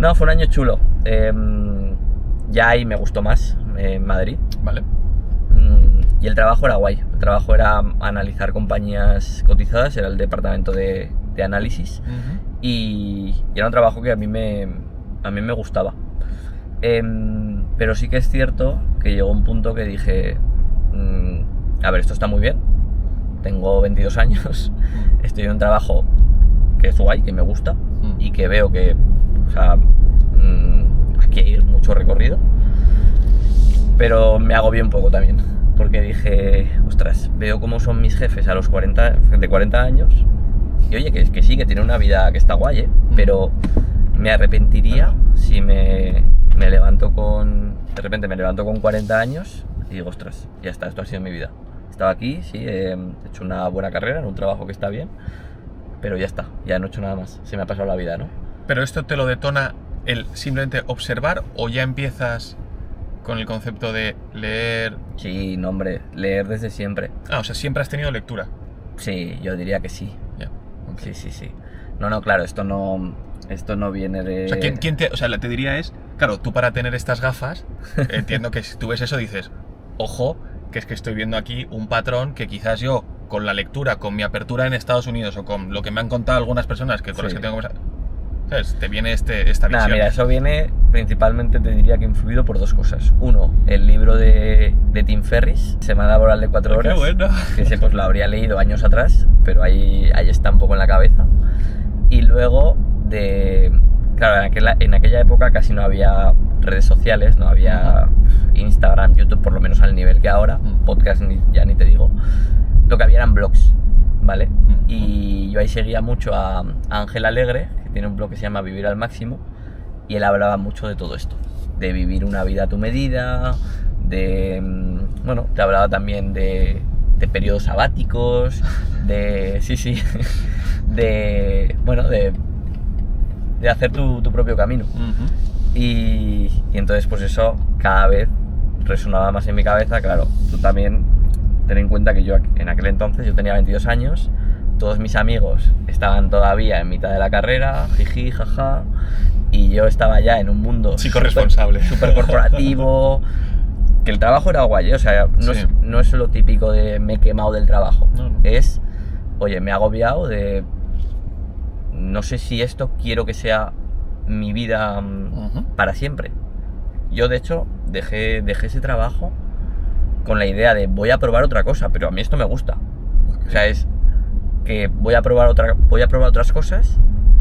Speaker 1: No, fue un año chulo. Ya ahí me gustó más Madrid.
Speaker 2: Vale.
Speaker 1: Y el trabajo era guay. El trabajo era analizar compañías cotizadas, era el departamento de análisis. Y era un trabajo que a mí me gustaba. Pero sí que es cierto que llegó un punto que dije, a ver, esto está muy bien, tengo 22 años, estoy en un trabajo que es guay, que me gusta y que veo que, o sea, aquí hay mucho recorrido, pero me agobié un poco también, porque dije, ostras, veo cómo son mis jefes a los 40 años y oye, que sí, que tiene una vida que está guay, pero me arrepentiría si me levanto de repente me levanto con 40 años y digo, ostras, ya está, esto ha sido mi vida. Estaba aquí, sí, he hecho una buena carrera en un trabajo que está bien, pero ya está, ya no he hecho nada más, se me ha pasado la vida, ¿no?
Speaker 2: Pero esto te lo detona el simplemente observar o ya empiezas con el concepto de leer?
Speaker 1: Sí, no, hombre, leer desde siempre.
Speaker 2: O sea, siempre has tenido lectura.
Speaker 1: Sí, yo diría que sí.
Speaker 2: Ya. Okay.
Speaker 1: Sí. No, claro, esto no viene de...
Speaker 2: O sea, te diría es, claro, tú para tener estas gafas, entiendo que si tú ves eso dices, ojo, que es que estoy viendo aquí un patrón que quizás yo, con la lectura, con mi apertura en Estados Unidos o con lo que me han contado algunas personas con las que tengo conversación, ¿sabes? Te viene esta visión.
Speaker 1: Mira, eso viene principalmente, te diría que influido por dos cosas. Uno, el libro de Tim Ferriss, Semana Laboral de 4 horas.
Speaker 2: ¡Qué bueno!
Speaker 1: Que ese pues lo habría leído años atrás, pero ahí está un poco en la cabeza. Y luego claro, en aquella época casi no había redes sociales, no había Instagram, YouTube, por lo menos al nivel que ahora, podcast ya ni te digo. Lo que había eran blogs, ¿vale? Y yo ahí seguía mucho a Ángel Alegre, que tiene un blog que se llama Vivir al Máximo, y él hablaba mucho de todo esto, de vivir una vida a tu medida, te hablaba también de periodos sabáticos, de hacer tu propio camino. Y entonces pues eso cada vez resonaba más en mi cabeza. Claro, tú también ten en cuenta que yo en aquel entonces yo tenía 22 años, todos mis amigos estaban todavía en mitad de la carrera, jiji, jaja, y yo estaba ya en un mundo
Speaker 2: responsable,
Speaker 1: súper corporativo, que el trabajo era guay, o sea, no es lo típico de me he quemado del trabajo, no. Es, oye, me he agobiado de, no sé si esto quiero que sea mi vida para siempre. Yo de hecho dejé ese trabajo con la idea de voy a probar otra cosa, pero a mí esto me gusta. O sea, es que voy a probar otras cosas,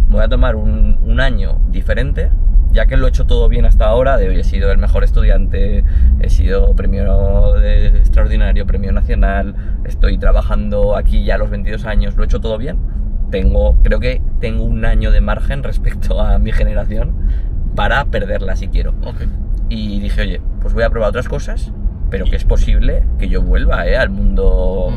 Speaker 1: voy a tomar un año diferente, ya que lo he hecho todo bien hasta ahora, de hoy he sido el mejor estudiante, he sido premio extraordinario, premio nacional, estoy trabajando aquí ya a los 22 años, lo he hecho todo bien. Creo que tengo un año de margen respecto a mi generación para perderla si quiero. Y dije, oye, pues voy a probar otras cosas, pero que es posible que yo vuelva al mundo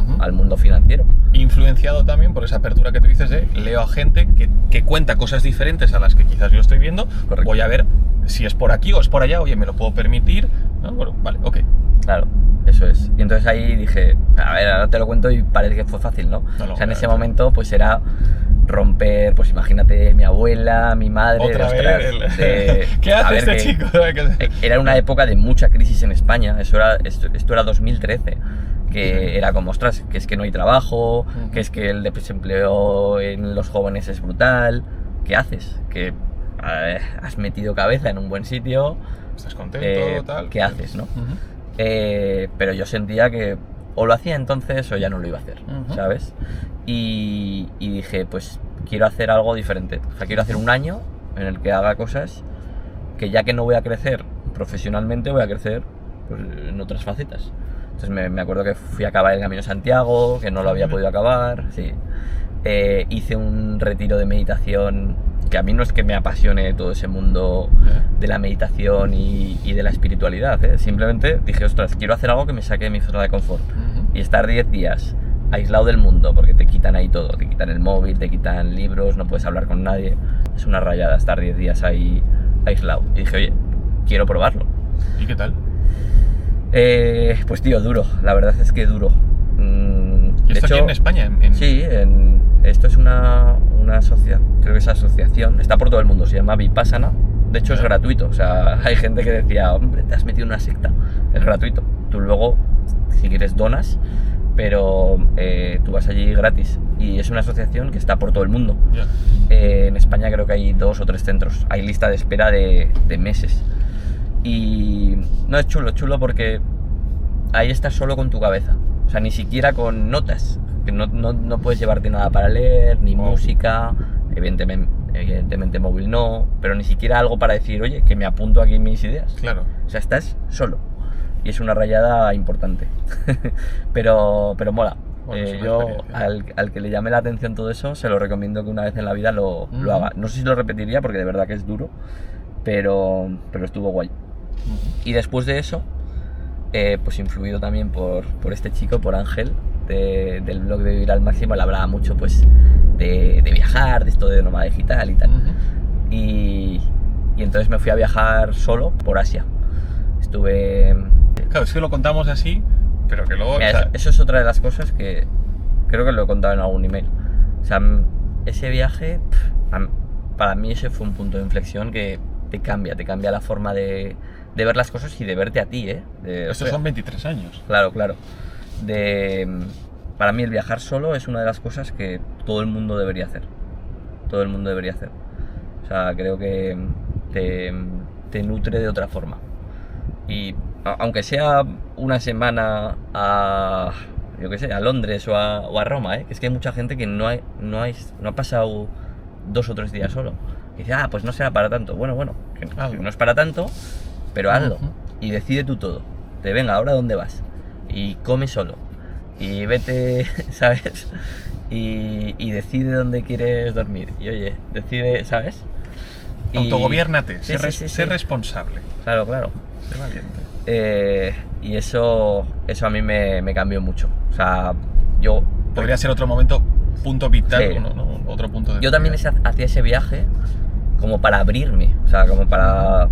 Speaker 1: financiero.
Speaker 2: Influenciado también por esa apertura que tú dices de leo a gente que cuenta cosas diferentes a las que quizás yo estoy viendo. Correcto. Voy a ver si es por aquí o es por allá, oye, me lo puedo permitir, ¿no? Bueno, vale, ok.
Speaker 1: Claro, eso es. Y entonces ahí dije, a ver, ahora te lo cuento y parece que fue fácil, ¿no? O sea, en ese momento pues era romper, pues imagínate, mi abuela, mi madre,
Speaker 2: ¿Otra vez? ¿Qué hace este chico?
Speaker 1: Era una época de mucha crisis en España, esto era 2013, que era como, ostras, que es que no hay trabajo, que es que el desempleo en los jóvenes es brutal. ¿Qué haces? Que has metido cabeza en un buen sitio,
Speaker 2: estás contento, tal.
Speaker 1: ¿Qué haces, no? Pero yo sentía que o lo hacía entonces o ya no lo iba a hacer, ¿sabes? Y dije, pues quiero hacer algo diferente. O sea, quiero hacer un año en el que haga cosas que, ya que no voy a crecer profesionalmente, voy a crecer pues, en otras facetas. Entonces me acuerdo que fui a acabar el Camino de Santiago, que no lo había podido acabar, sí. Hice un retiro de meditación, que a mí no es que me apasione todo ese mundo de la meditación y de la espiritualidad, simplemente dije, ostras, quiero hacer algo que me saque de mi zona de confort. Y estar 10 días aislado del mundo, porque te quitan ahí todo, te quitan el móvil, te quitan libros, no puedes hablar con nadie, es una rayada estar 10 días ahí aislado. Y dije, oye, quiero probarlo.
Speaker 2: ¿Y qué tal?
Speaker 1: Pues tío, duro, la verdad es que duro.
Speaker 2: ¿Y esto aquí en España?
Speaker 1: Sí, esto es una asociación, creo que es asociación, está por todo el mundo, se llama Vipassana. De hecho es gratuito, o sea, hay gente que decía, hombre, te has metido en una secta. Es gratuito, tú luego, si quieres, donas, pero tú vas allí gratis. Y es una asociación que está por todo el mundo. En España creo que hay 2 o 3 centros, hay lista de espera de meses. Y no, es chulo porque ahí estás solo con tu cabeza, o sea, ni siquiera con notas, que no puedes llevarte nada para leer, ni música, evidentemente móvil no, pero ni siquiera algo para decir, oye, que me apunto aquí mis ideas.
Speaker 2: Claro.
Speaker 1: O sea, estás solo y es una rayada importante, pero mola.
Speaker 2: Bueno,
Speaker 1: yo al que le llame la atención todo eso, se lo recomiendo que una vez en la vida lo haga. No sé si lo repetiría porque de verdad que es duro, pero estuvo guay. Y después de eso, pues influido también por este chico, por Ángel, del blog de Vivir al Máximo, él hablaba mucho pues de viajar, de esto de nómada digital y tal. Y y entonces me fui a viajar solo por Asia. Estuve...
Speaker 2: Claro, es que lo contamos así, pero que luego...
Speaker 1: Mira,
Speaker 2: o sea,
Speaker 1: eso es otra de las cosas que creo que lo he contado en algún email. O sea, ese viaje, para mí ese fue un punto de inflexión que te cambia la forma de ver las cosas y de verte a ti, ¿eh?
Speaker 2: estos son 23 años.
Speaker 1: Claro. Para mí el viajar solo es una de las cosas que todo el mundo debería hacer. Todo el mundo debería hacer. O sea, creo que te nutre de otra forma. Y aunque sea una semana a Londres o a Roma, que es que hay mucha gente que no ha pasado 2 o 3 días solo. Y dice, pues no será para tanto. Bueno, que no es para tanto, pero hazlo. Y decide tú todo. Venga, ¿ahora dónde vas? Y come solo. Y vete, ¿sabes? Y decide dónde quieres dormir. Y oye, decide, ¿sabes?
Speaker 2: Autogobiérnate,
Speaker 1: Sí.
Speaker 2: sé responsable.
Speaker 1: Claro.
Speaker 2: Sé valiente.
Speaker 1: Y eso a mí me cambió mucho. O sea, yo...
Speaker 2: Podría ser otro momento, punto vital,
Speaker 1: Sí.
Speaker 2: ¿no? Otro punto de...
Speaker 1: Yo también hacía ese viaje como para abrirme, o sea, como para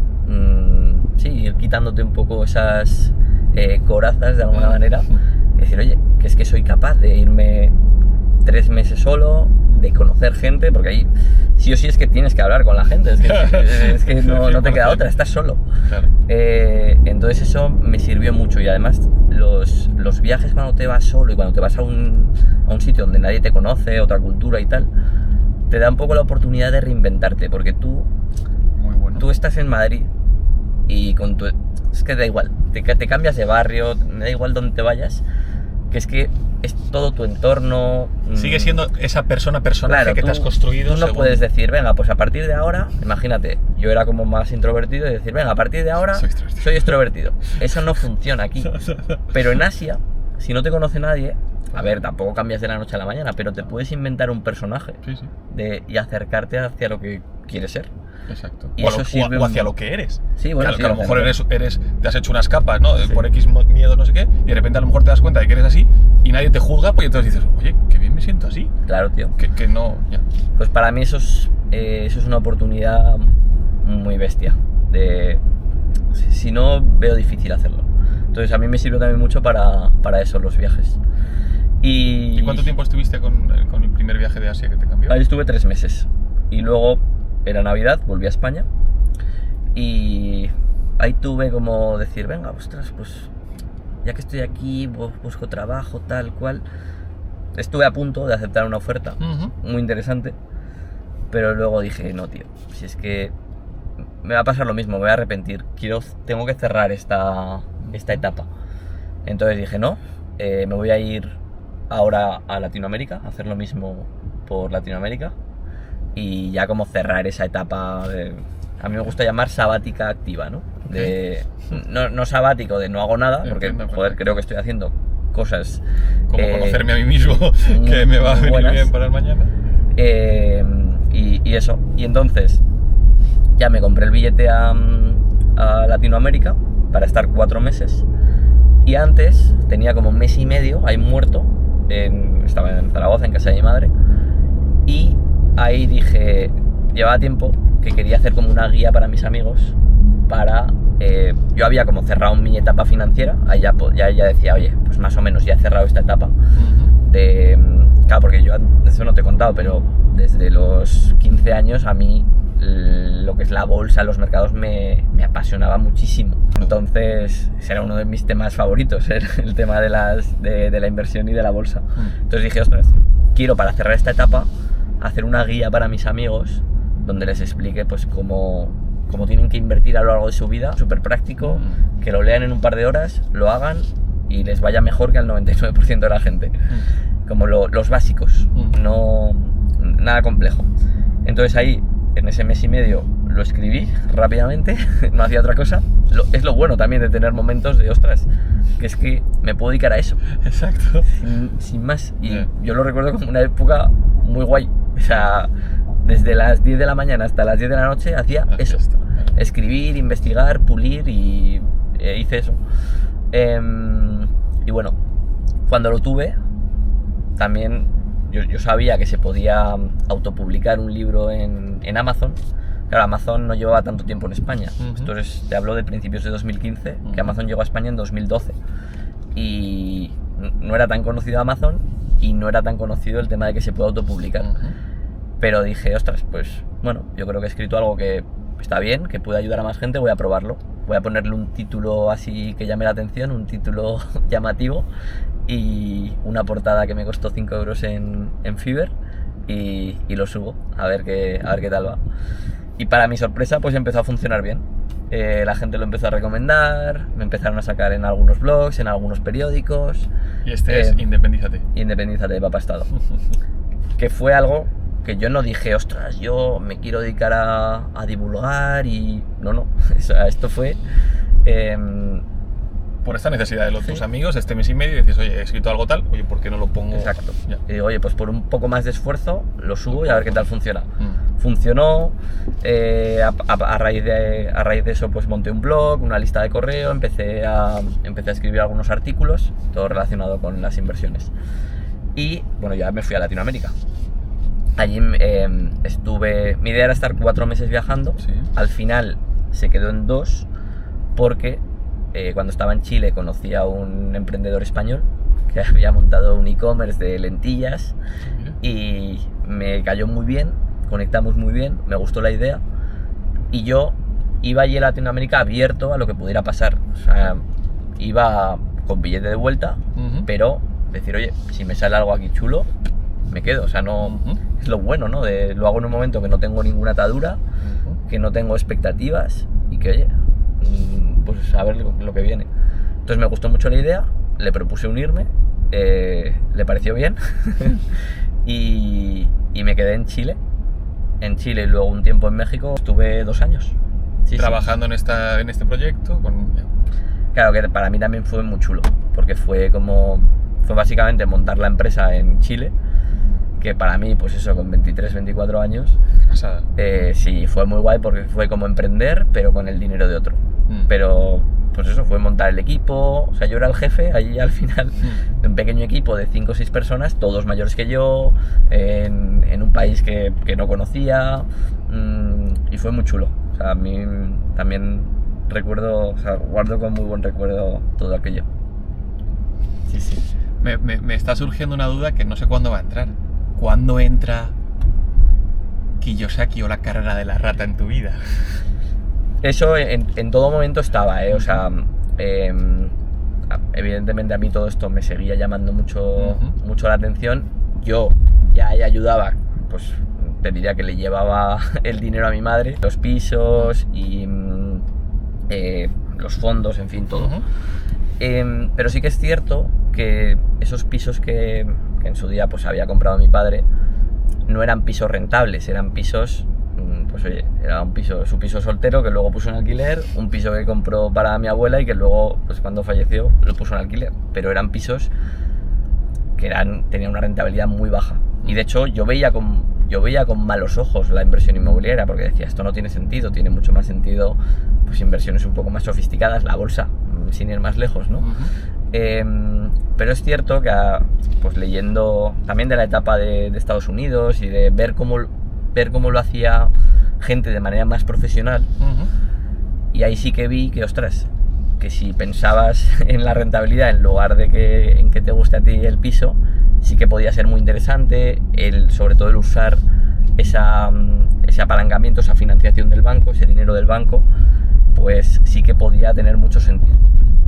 Speaker 1: ir quitándote un poco esas corazas de alguna manera. Y decir, oye, que es que soy capaz de irme 3 meses solo, de conocer gente, porque ahí sí o sí es que tienes que hablar con la gente, es que no te queda otra, estás solo.
Speaker 2: Claro.
Speaker 1: Entonces eso me sirvió mucho, y además los viajes cuando te vas solo y cuando te vas a un sitio donde nadie te conoce, otra cultura y tal, te da un poco la oportunidad de reinventarte, porque
Speaker 2: Muy bueno.
Speaker 1: tú estás en Madrid y es que da igual, te cambias de barrio, me da igual dónde te vayas, que es que es todo tu entorno.
Speaker 2: Sigue siendo esa personaje
Speaker 1: Claro,
Speaker 2: que te has construido.
Speaker 1: Tú no puedes decir, venga, pues a partir de ahora, imagínate, yo era como más introvertido y decir, venga, a partir de ahora soy extrovertido. Eso no funciona aquí. Pero en Asia, si no te conoce nadie, a ver, tampoco cambias de la noche a la mañana, pero te puedes inventar un personaje y acercarte hacia lo que quieres ser.
Speaker 2: Exacto.
Speaker 1: Y
Speaker 2: o hacia lo que eres.
Speaker 1: Sí, bueno,
Speaker 2: que a lo mejor te has hecho unas capas, ¿no? Sí. Por X miedo, no sé qué, y de repente a lo mejor te das cuenta de que eres así y nadie te juzga, pues entonces dices, oye, qué bien me siento así.
Speaker 1: Claro, tío.
Speaker 2: Que no... Ya.
Speaker 1: Pues para mí eso es una oportunidad muy bestia. Si no, veo difícil hacerlo. Entonces a mí me sirve también mucho para eso, los viajes.
Speaker 2: ¿Y cuánto tiempo estuviste con el primer viaje de Asia que te cambió?
Speaker 1: Ahí estuve 3 meses. Y luego era Navidad, volví a España. Y ahí tuve como decir, venga, ostras, pues ya que estoy aquí, busco trabajo, tal cual. Estuve a punto de aceptar una oferta muy interesante, pero luego dije, no, tío, si es que me va a pasar lo mismo, me voy a arrepentir, tengo que cerrar esta etapa. Entonces dije, no, me voy a ir ahora a Latinoamérica, a hacer lo mismo por Latinoamérica y ya como cerrar esa etapa a mí me gusta llamar sabática activa, ¿no? No sabático de no hago nada, porque joder, creo que estoy haciendo cosas
Speaker 2: como conocerme a mí mismo, que me va a venir bien para el mañana.
Speaker 1: Y eso, y entonces ya me compré el billete a Latinoamérica para estar 4 meses, y antes tenía como 1 mes y medio ahí muerto, estaba en Zaragoza, en casa de mi madre, y ahí dije, llevaba tiempo que quería hacer como una guía para mis amigos, yo había como cerrado mi etapa financiera, ahí ya decía, oye, pues más o menos ya he cerrado esta etapa, claro, porque yo, eso no te he contado, pero desde los 15 años a mí lo que es la bolsa, los mercados me apasionaba muchísimo. Entonces ese era uno de mis temas favoritos, el tema de la inversión y de la bolsa. Entonces dije, ostras, quiero para cerrar esta etapa hacer una guía para mis amigos donde les explique pues cómo tienen que invertir a lo largo de su vida, súper práctico, que lo lean en un par de horas, lo hagan y les vaya mejor que al 99% de la gente. Como los básicos, no nada complejo. Entonces ahí, en ese 1 mes y medio, lo escribí rápidamente, no hacía otra cosa. Es lo bueno también de tener momentos de, ostras, que es que me puedo dedicar a eso.
Speaker 2: Exacto.
Speaker 1: Sin más. Y yo lo recuerdo como una época muy guay. O sea, desde las 10 de la mañana hasta las 10 de la noche hacía eso. Escribir, investigar, pulir y hice eso. Y bueno, cuando lo tuve, también yo sabía que se podía autopublicar un libro en Amazon. Claro, Amazon no llevaba tanto tiempo en España.
Speaker 2: Uh-huh.
Speaker 1: Esto te hablo de principios de 2015,
Speaker 2: uh-huh.
Speaker 1: que Amazon llegó a España en 2012. Y no era tan conocido Amazon y no era tan conocido el tema de que se pueda autopublicar.
Speaker 2: Uh-huh.
Speaker 1: Pero dije, ostras, pues bueno, yo creo que he escrito algo que está bien, que puede ayudar a más gente, voy a probarlo. Voy a ponerle un título así que llame la atención, un título llamativo y una portada que me costó 5 euros en Fiverr y lo subo, a ver qué tal va. Y para mi sorpresa, pues empezó a funcionar bien. La gente lo empezó a recomendar, me empezaron a sacar en algunos blogs, en algunos periódicos.
Speaker 2: Y este es Independízate.
Speaker 1: Independízate de Papá Estado. Que fue algo que yo no dije, ostras, yo me quiero dedicar a divulgar y... No. O sea, esto fue...
Speaker 2: por esta necesidad de tus amigos, este mes y medio, y dices, oye, he escrito algo tal, oye, ¿por qué no lo pongo?
Speaker 1: Exacto.
Speaker 2: Ya.
Speaker 1: Y digo, oye, pues por un poco más de esfuerzo lo subo y a ver qué tal funciona. Funcionó, a raíz de eso pues monté un blog, una lista de correo, empecé a escribir algunos artículos, todo relacionado con las inversiones. Y bueno, ya me fui a Latinoamérica. Allí mi idea era estar 4 meses viajando,
Speaker 2: sí.
Speaker 1: Al final se quedó en 2 porque cuando estaba en Chile conocí a un emprendedor español que había montado un e-commerce de lentillas y me cayó muy bien, conectamos muy bien, me gustó la idea y yo iba allí a Latinoamérica abierto a lo que pudiera pasar. O sea, iba con billete de vuelta,
Speaker 2: uh-huh.
Speaker 1: pero decir, oye, si me sale algo aquí chulo, me quedo. O sea, no
Speaker 2: uh-huh.
Speaker 1: es lo bueno, ¿no? Lo hago en un momento que no tengo ninguna atadura,
Speaker 2: uh-huh.
Speaker 1: que no tengo expectativas y que, oye, pues a ver lo que viene. Entonces me gustó mucho la idea, le propuse unirme, le pareció bien y me quedé en Chile y luego un tiempo en México, estuve 2 años. Sí,
Speaker 2: trabajando en este proyecto.
Speaker 1: Claro que para mí también fue muy chulo, porque fue básicamente montar la empresa en Chile, que para mí, pues eso, con 23, 24 años, sí, fue muy guay porque fue como emprender, pero con el dinero de otro. Pero, pues eso, fue montar el equipo, o sea, yo era el jefe, allí al final, de un pequeño equipo de 5 o 6 personas, todos mayores que yo, en un país que no conocía, y fue muy chulo. O sea, a mí también recuerdo, o sea, guardo con muy buen recuerdo todo aquello. Sí.
Speaker 2: Me está surgiendo una duda que no sé cuándo va a entrar. ¿Cuándo entra Kiyosaki o la carrera de la rata en tu vida?
Speaker 1: Eso en todo momento estaba, o sea, evidentemente a mí todo esto me seguía llamando mucho la atención. Yo ya ayudaba, pues te diría que le llevaba el dinero a mi madre, los pisos y los fondos, en fin, todo. Pero sí que es cierto que esos pisos que en su día pues había comprado mi padre no eran pisos rentables, eran pisos, pues oye, era su piso soltero que luego puso en alquiler, un piso que compró para mi abuela y que luego, pues cuando falleció, lo puso en alquiler. Pero eran pisos que tenían una rentabilidad muy baja. Y de hecho yo veía con malos ojos la inversión inmobiliaria, porque decía, esto no tiene sentido, tiene mucho más sentido pues inversiones un poco más sofisticadas, la bolsa, sin ir más lejos, ¿no? Pero es cierto que pues leyendo también de la etapa de Estados Unidos y de ver cómo lo hacía gente de manera más profesional, y ahí sí que vi que, ostras, que si pensabas en la rentabilidad en lugar de en que te guste a ti el piso, sí que podía ser muy interesante, sobre todo el usar ese apalancamiento, esa financiación del banco, ese dinero del banco, pues sí que podía tener mucho sentido.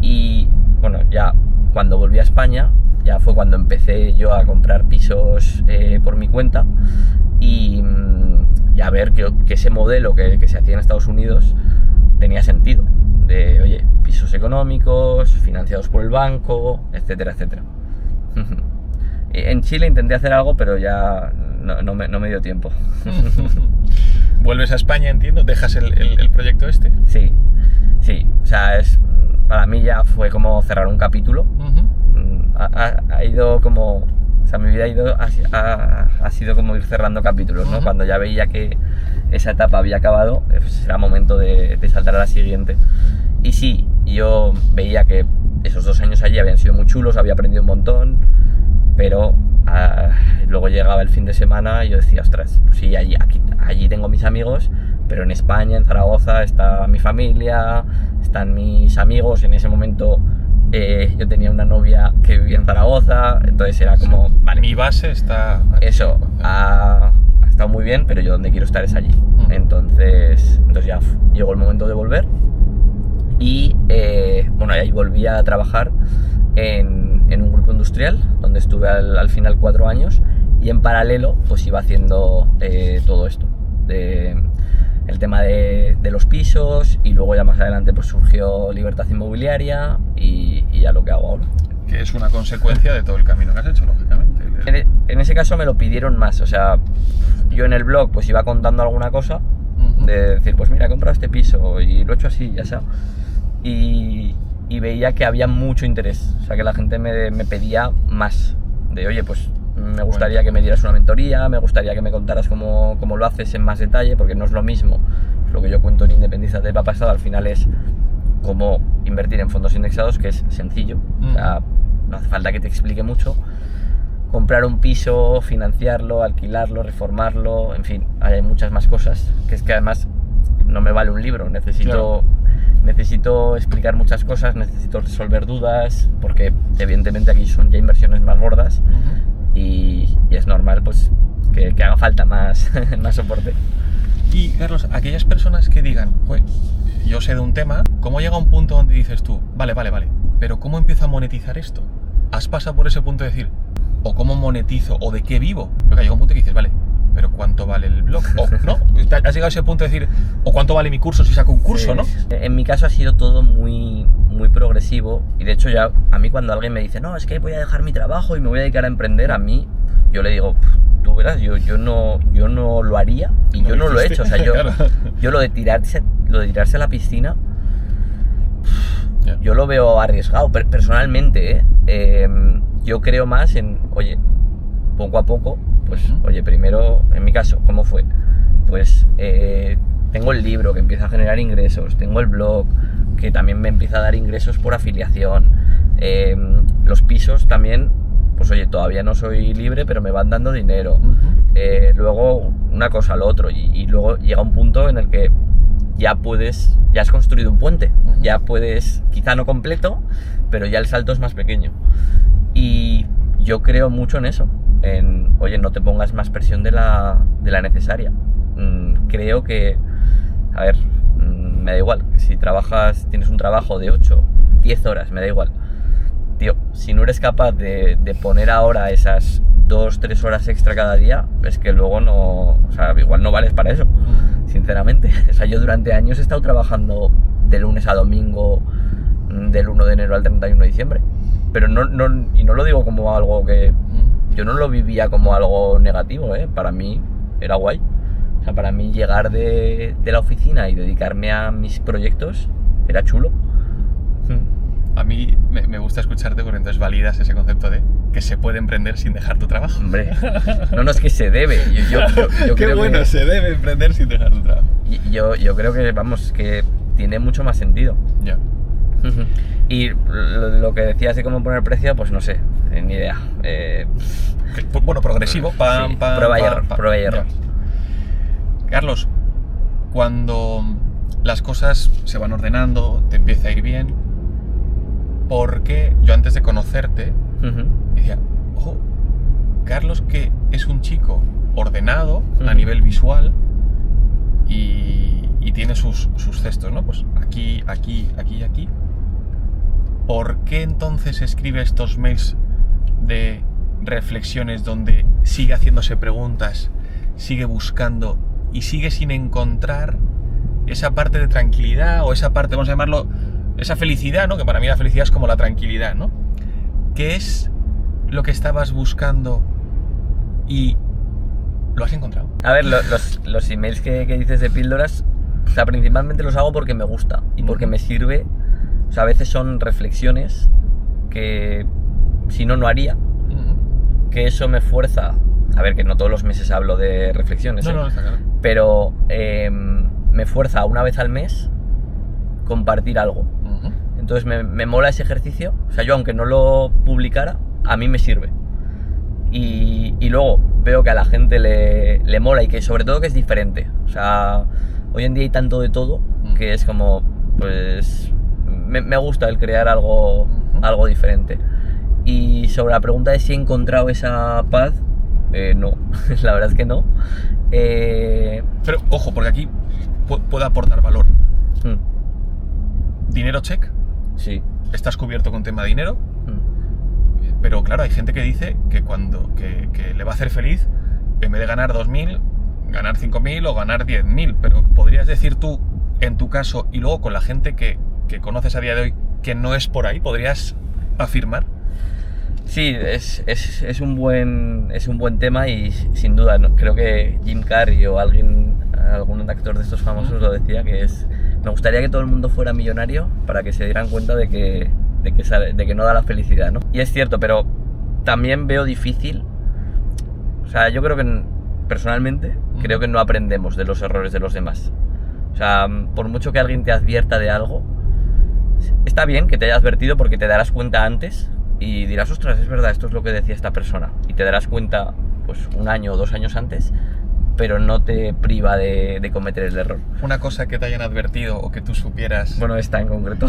Speaker 1: Y bueno, ya cuando volví a España, ya fue cuando empecé yo a comprar pisos por mi cuenta y a ver que ese modelo que se hacía en Estados Unidos tenía sentido, de, oye, pisos económicos, financiados por el banco, etcétera, etcétera. En Chile intenté hacer algo, pero ya no me dio tiempo.
Speaker 2: ¿Vuelves a España, entiendo? ¿Dejas el proyecto este?
Speaker 1: Sí, o sea, para mí ya fue como cerrar un capítulo. Ha ido como... O sea, mi vida ha sido como ir cerrando capítulos, ¿no? Cuando ya veía que esa etapa había acabado, pues era momento de saltar a la siguiente. Y sí, yo veía que esos 2 años allí habían sido muy chulos, había aprendido un montón, pero luego llegaba el fin de semana y yo decía, ostras, pues sí, allí tengo mis amigos, pero en España, en Zaragoza, está mi familia, están mis amigos. En ese momento yo tenía una novia que vivía en Zaragoza, entonces era como, vale,
Speaker 2: mi base está aquí.
Speaker 1: Eso, ha estado muy bien, pero yo donde quiero estar es allí. Entonces ya llegó el momento de volver y ahí volví a trabajar en un grupo industrial donde estuve al final 4 años, y en paralelo pues iba haciendo todo esto, el tema de los pisos, y luego ya más adelante pues surgió Libertad Inmobiliaria y ya lo que hago ahora.
Speaker 2: Que es una consecuencia de todo el camino que has hecho, lógicamente.
Speaker 1: En ese caso me lo pidieron más, o sea, yo en el blog pues iba contando alguna cosa, de decir, pues mira, he comprado este piso y lo he hecho así, ya sea. Y veía que había mucho interés, o sea, que la gente me pedía más, de oye, pues me gustaría que me dieras una mentoría, me gustaría que me contaras cómo lo haces en más detalle, porque no es lo mismo lo que yo cuento en Independízate Papá Estado, al final es cómo invertir en fondos indexados, que es sencillo, o sea, no hace falta que te explique mucho. Comprar un piso, financiarlo, alquilarlo, reformarlo, en fin, hay muchas más cosas, que es que además no me vale un libro, necesito explicar muchas cosas, necesito resolver dudas, porque evidentemente aquí son ya inversiones más gordas y es normal pues que haga falta más soporte.
Speaker 2: Y Carlos, aquellas personas que digan, yo sé de un tema, ¿cómo llega un punto donde dices tú, vale, pero ¿cómo empiezo a monetizar esto? ¿Has pasado por ese punto de decir, o cómo monetizo, o de qué vivo? Porque llega un punto que dices, vale, pero ¿cuánto vale el blog? O no, has llegado a ese punto de decir, o ¿cuánto vale mi curso si saco un curso, no?
Speaker 1: En mi caso ha sido todo muy progresivo, y de hecho ya a mí cuando alguien me dice, no, es que voy a dejar mi trabajo y me voy a dedicar a emprender, a mí, yo le digo, tú verás, yo no lo haría, y yo no lo he hecho, o sea, yo lo de tirarse a la piscina, yo lo veo arriesgado, personalmente, yo creo más en, oye, poco a poco, pues, oye, primero, en mi caso, ¿cómo fue? Pues tengo el libro que empieza a generar ingresos, tengo el blog que también me empieza a dar ingresos por afiliación, los pisos también, pues oye, todavía no soy libre, pero me van dando dinero, luego una cosa, lo otro, y luego llega un punto en el que ya has construido un puente, ya puedes, quizá no completo, pero ya el salto es más pequeño. Y yo creo mucho en eso, oye, no te pongas más presión de la necesaria. Creo que, a ver, me da igual, si tienes un trabajo de 8, 10 horas, me da igual. Tío, si no eres capaz de poner ahora esas 2, 3 horas extra cada día, es que luego no, o sea, igual no vales para eso, sinceramente. O sea, yo durante años he estado trabajando de lunes a domingo, del 1 de enero al 31 de diciembre. Pero no lo digo como algo que... Yo no lo vivía como algo negativo, para mí era guay. O sea, para mí llegar de la oficina y dedicarme a mis proyectos era chulo.
Speaker 2: A mí me gusta escucharte porque entonces validas ese concepto de que se puede emprender sin dejar tu trabajo.
Speaker 1: Hombre, no es que se debe. Yo
Speaker 2: Qué
Speaker 1: creo
Speaker 2: bueno,
Speaker 1: que
Speaker 2: se debe emprender sin dejar tu trabajo.
Speaker 1: Yo creo que, vamos, que tiene mucho más sentido.
Speaker 2: Ya.
Speaker 1: Y lo que decías de cómo poner precio, pues no sé, ni idea.
Speaker 2: Bueno, progresivo,
Speaker 1: prueba y error.
Speaker 2: Carlos, cuando las cosas se van ordenando, te empieza a ir bien, porque yo antes de conocerte decía, ojo, Carlos que es un chico ordenado a nivel visual y tiene sus cestos, ¿no? Pues aquí y aquí. ¿Por qué entonces escribe estos mails de reflexiones donde sigue haciéndose preguntas, sigue buscando y sigue sin encontrar esa parte de tranquilidad o esa parte, vamos a llamarlo, esa felicidad, ¿no? Que para mí la felicidad es como la tranquilidad, ¿no? ¿Qué es lo que estabas buscando y lo has encontrado?
Speaker 1: A ver, los emails que dices de píldoras, o sea, principalmente los hago porque me gusta y porque me sirve. O sea, a veces son reflexiones que si no haría, que eso me fuerza. A ver, que no todos los meses hablo de reflexiones,
Speaker 2: no, está claro.
Speaker 1: Pero me fuerza una vez al mes compartir algo. Entonces me mola ese ejercicio. O sea, yo aunque no lo publicara, a mí me sirve. Y luego veo que a la gente le mola y que sobre todo que es diferente. O sea, hoy en día hay tanto de todo que es como, pues, me gusta el crear algo diferente. Y sobre la pregunta de si he encontrado esa paz, no, la verdad es que no.
Speaker 2: Pero, ojo, porque aquí puede aportar valor. ¿Dinero check?
Speaker 1: Sí.
Speaker 2: ¿Estás cubierto con tema de dinero? Pero claro, hay gente que dice que que le va a hacer feliz, en vez de ganar 2.000, ganar 5.000 o ganar 10.000. Pero podrías decir tú, en tu caso, y luego con la gente que conoces a día de hoy, que no es por ahí, ¿podrías afirmar?
Speaker 1: Sí, es un buen tema y sin duda, ¿no? Creo que Jim Carrey o algún actor de estos famosos lo decía, que me gustaría que todo el mundo fuera millonario para que se dieran cuenta de que no da la felicidad, ¿no? Y es cierto, pero también veo difícil, o sea, yo creo que personalmente creo que no aprendemos de los errores de los demás. O sea, por mucho que alguien te advierta de algo, está bien que te haya advertido porque te darás cuenta antes y dirás, ostras, es verdad, esto es lo que decía esta persona, y te darás cuenta pues 1 año o 2 años antes, pero no te priva de cometer el error.
Speaker 2: Una cosa que te hayan advertido o que tú supieras.
Speaker 1: Bueno, esta en concreto.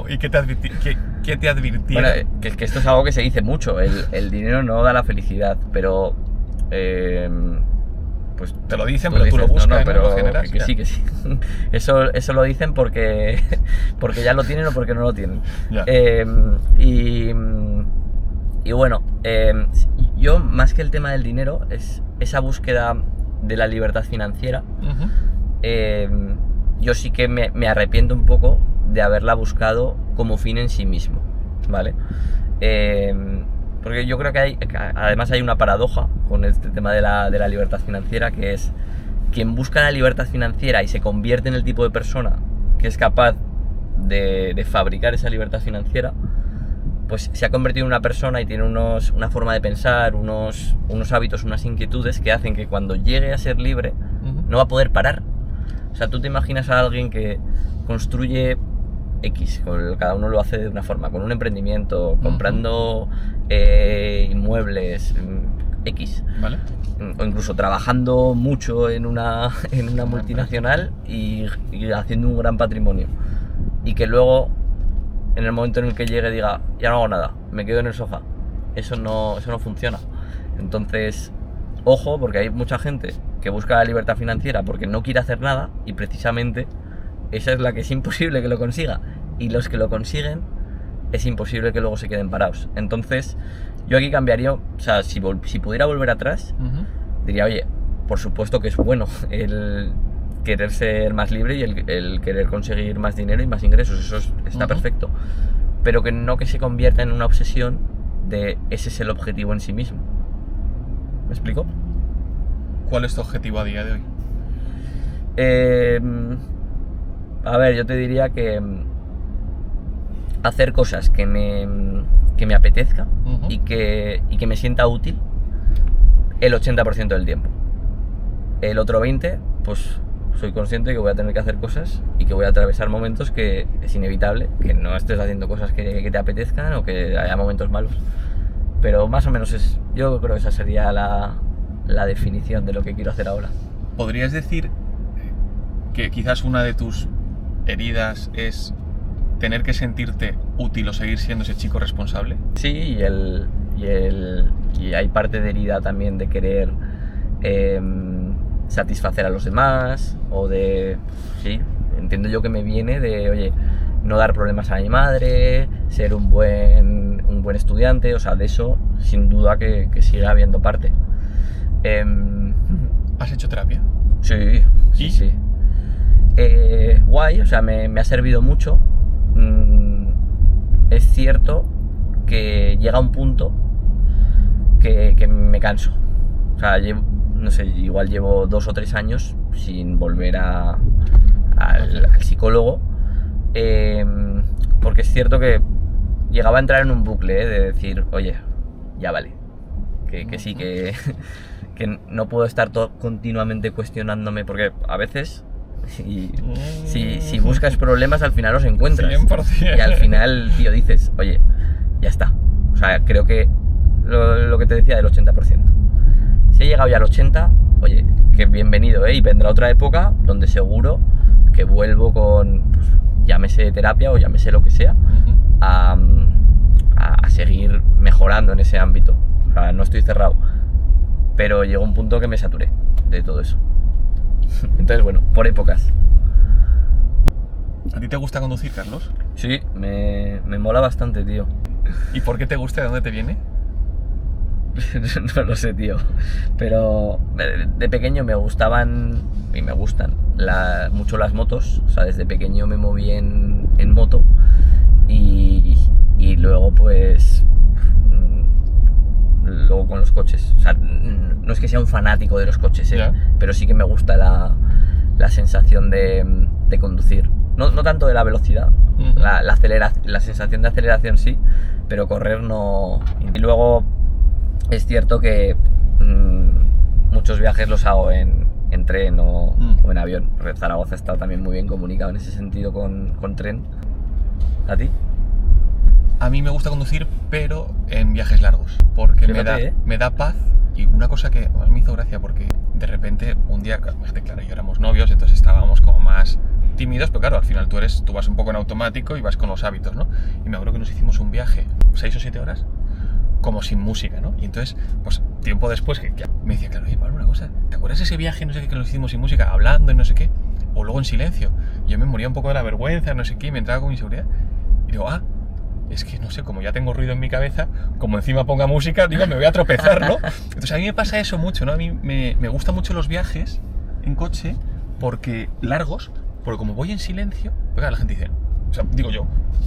Speaker 2: ¿Y qué te advirtieron?
Speaker 1: Bueno, que esto es algo que se dice mucho, el dinero no da la felicidad, pero pues
Speaker 2: te lo dicen, pero tú lo buscas,
Speaker 1: no, pero
Speaker 2: lo generas,
Speaker 1: que sí. Eso lo dicen porque ya lo tienen o porque no lo tienen. Y bueno, yo más que el tema del dinero es esa búsqueda de la libertad financiera. Yo sí que me arrepiento un poco de haberla buscado como fin en sí mismo, ¿vale? Porque yo creo que además hay una paradoja con este tema de la libertad financiera, que es quien busca la libertad financiera y se convierte en el tipo de persona que es capaz de fabricar esa libertad financiera, pues se ha convertido en una persona y tiene una forma de pensar, unos hábitos, unas inquietudes que hacen que cuando llegue a ser libre no va a poder parar. O sea, tú te imaginas a alguien que construye X, cada uno lo hace de una forma, con un emprendimiento, comprando inmuebles X,
Speaker 2: ¿vale?
Speaker 1: O incluso trabajando mucho en una multinacional y haciendo un gran patrimonio, y que luego en el momento en el que llegue diga, ya no hago nada, me quedo en el sofá. Eso no funciona. Entonces, ojo, porque hay mucha gente que busca la libertad financiera porque no quiere hacer nada, y precisamente esa es la que es imposible que lo consiga, y los que lo consiguen es imposible que luego se queden parados. Entonces yo aquí cambiaría, o sea, si pudiera volver atrás, diría, oye, por supuesto que es bueno el querer ser más libre y el querer conseguir más dinero y más ingresos, eso está perfecto, pero que se convierta en una obsesión de ese es el objetivo en sí mismo. ¿Me explico?
Speaker 2: ¿Cuál es tu objetivo a día de hoy?
Speaker 1: A ver, yo te diría que hacer cosas que me apetezca y que me sienta útil el 80% del tiempo. El otro 20%, pues soy consciente que voy a tener que hacer cosas y que voy a atravesar momentos que es inevitable que no estés haciendo cosas que te apetezcan o que haya momentos malos. Pero más o menos yo creo que esa sería la definición de lo que quiero hacer ahora.
Speaker 2: ¿Podrías decir que quizás una de tus heridas es tener que sentirte útil o seguir siendo ese chico responsable?
Speaker 1: Sí, y hay parte de herida también de querer satisfacer a los demás, o sí, entiendo yo que me viene de, oye, no dar problemas a mi madre, ser un buen estudiante, o sea, de eso sin duda que sigue habiendo parte.
Speaker 2: ¿Has hecho terapia?
Speaker 1: Sí,
Speaker 2: ¿Y?
Speaker 1: sí. Guay, o sea, me ha servido mucho. Es cierto que llega un punto que me canso. O sea, no sé, igual llevo 2 o 3 años sin volver al psicólogo, porque es cierto que llegaba a entrar en un bucle, de decir, oye, ya vale, que sí, que no puedo estar continuamente cuestionándome, porque a veces si buscas problemas al final los encuentras.
Speaker 2: 100%.
Speaker 1: Y al final, tío, dices, oye, ya está. O sea, creo que lo que te decía del 80%. Si he llegado ya al 80%, oye, que bienvenido, y vendrá otra época donde seguro que vuelvo con, pues, llámese terapia o llámese lo que sea, a seguir mejorando en ese ámbito. O sea, no estoy cerrado, pero llegó un punto que me saturé de todo eso. Entonces, bueno, por épocas.
Speaker 2: ¿A ti te gusta conducir, Carlos?
Speaker 1: Sí, me mola bastante, tío.
Speaker 2: ¿Y por qué te gusta? ¿De dónde te viene?
Speaker 1: No lo sé, tío. Pero de pequeño me gustaban y me gustan mucho las motos. O sea, desde pequeño me moví en moto. Y luego, pues, luego con los coches. O sea, no es que sea un fanático de los coches,
Speaker 2: Ya.
Speaker 1: pero sí que me gusta la sensación de conducir. No tanto de la velocidad, la sensación de aceleración sí, pero correr no. Y luego es cierto que muchos viajes los hago en tren o en avión. Zaragoza está también muy bien comunicado en ese sentido con tren. ¿A ti?
Speaker 2: A mí me gusta conducir, pero en viajes largos, porque me da paz. Y una cosa que más me hizo gracia, porque de repente un día, claro, yo éramos novios, entonces estábamos como más tímidos, pero claro, al final tú vas un poco en automático y vas con los hábitos, ¿no? Y me acuerdo que nos hicimos un viaje, 6 o 7 horas, como sin música, ¿no? Y entonces, pues tiempo después, que me decía, claro, oye, Pablo, una cosa, ¿te acuerdas de ese viaje, no sé qué, que lo hicimos sin música, hablando y no sé qué? O luego en silencio. Y yo me moría un poco de la vergüenza, no sé qué, y me entraba con inseguridad. Y digo, es que no sé, como ya tengo ruido en mi cabeza, como encima ponga música, digo, me voy a tropezar, ¿no? Entonces a mí me pasa eso mucho, ¿no? A mí me gustan mucho los viajes en coche, porque largos, porque como voy en silencio, pues la gente dice, o sea, digo yo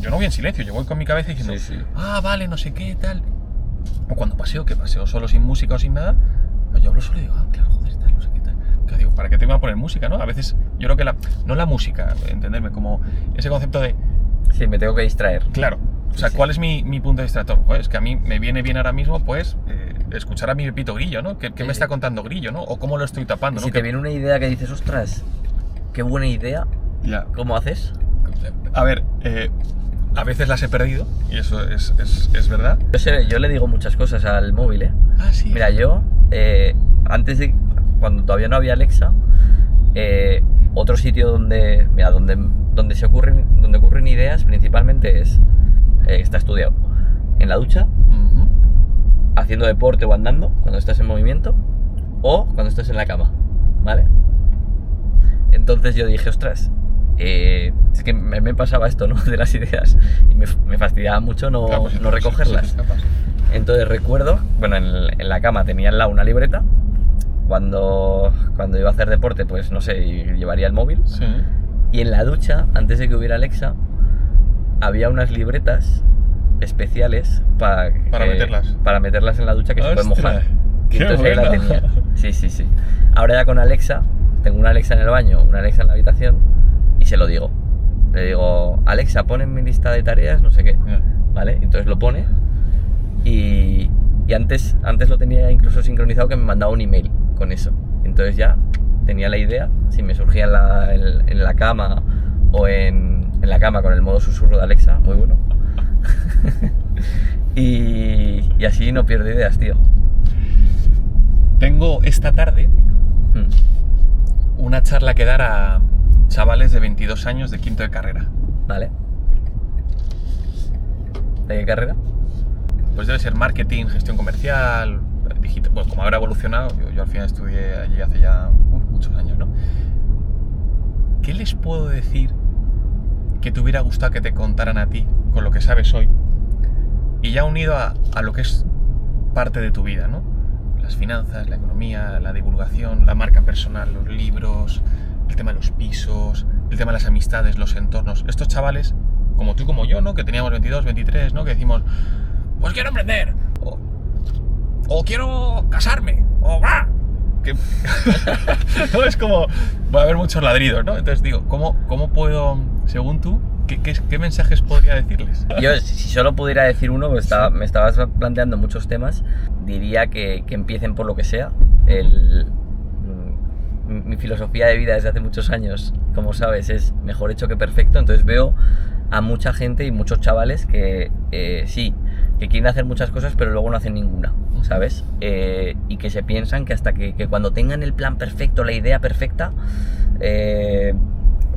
Speaker 2: no voy en silencio, yo voy con mi cabeza diciendo,
Speaker 1: Sí.
Speaker 2: Vale, no sé qué, tal. O cuando paseo solo sin música o sin nada, yo hablo solo y digo, claro, joder, tal, no sé qué tal. Claro, digo, ¿para qué te voy a poner música, no? A veces, yo creo que no la música, entenderme, como ese concepto de...
Speaker 1: Sí, me tengo que distraer.
Speaker 2: Claro. O sea,
Speaker 1: Sí.
Speaker 2: ¿cuál es mi punto de distractor? Pues es que a mí me viene bien ahora mismo, pues, escuchar a mi Pepito Grillo, ¿no? ¿Qué me está contando Grillo, no? O cómo lo estoy tapando,
Speaker 1: Si
Speaker 2: ¿no?
Speaker 1: te viene una idea que dices, ostras, qué buena idea,
Speaker 2: Ya.
Speaker 1: ¿cómo haces?
Speaker 2: A ver, a veces las he perdido, y eso es verdad.
Speaker 1: Yo le digo muchas cosas al móvil, ¿eh?
Speaker 2: Sí.
Speaker 1: Mira, yo, cuando todavía no había Alexa, otro sitio donde ocurren ideas principalmente está estudiado en la ducha, haciendo deporte o andando, cuando estás en movimiento, o cuando estás en la cama, ¿vale? Entonces yo dije, ostras, es que me pasaba esto, ¿no? De las ideas, y me fastidiaba mucho no recogerlas. Entonces recuerdo, bueno, en la cama tenía al lado una libreta. Cuando iba a hacer deporte, pues no sé, llevaría el móvil.
Speaker 2: Sí.
Speaker 1: Y en la ducha, antes de que hubiera Alexa, había unas libretas especiales para meterlas en la ducha que se pueden mojar. Y entonces ahí la tenía. Sí. Ahora ya con Alexa, tengo una Alexa en el baño, una Alexa en la habitación, y se lo digo. Le digo, Alexa, pon en mi lista de tareas, no sé qué. ¿Vale? Entonces lo pone. Y antes lo tenía incluso sincronizado, que me mandaba un email con eso. Entonces ya tenía la idea, si me surgía en la cama o en la cama con el modo susurro de Alexa, muy bueno. y así no pierdo ideas, tío.
Speaker 2: Tengo esta tarde una charla que dar a chavales de 22 años de quinto de carrera.
Speaker 1: Vale. ¿De qué carrera?
Speaker 2: Pues debe ser marketing, gestión comercial, digital. Bueno, como habrá evolucionado, yo al final estudié allí hace ya muchos años, ¿no? ¿Qué les puedo decir que te hubiera gustado que te contaran a ti con lo que sabes hoy? Y ya unido a lo que es parte de tu vida, ¿no? Las finanzas, la economía, la divulgación, la marca personal, los libros, el tema de los pisos, el tema de las amistades, los entornos. Estos chavales, como tú y como yo, ¿no? Que teníamos 22, 23, ¿no? Que decimos, pues quiero emprender, o quiero casarme, o ¡ah! Que no es como, va a haber muchos ladridos, ¿no? Entonces digo, ¿cómo puedo, según tú, qué mensajes podría decirles?
Speaker 1: Yo, si solo pudiera decir uno, pues me estabas planteando muchos temas, diría que empiecen por lo que sea. Mi filosofía de vida desde hace muchos años, como sabes, es mejor hecho que perfecto. Entonces veo a mucha gente y muchos chavales que sí, que quieren hacer muchas cosas pero luego no hacen ninguna, ¿sabes? Y que se piensan que hasta que cuando tengan el plan perfecto, la idea perfecta,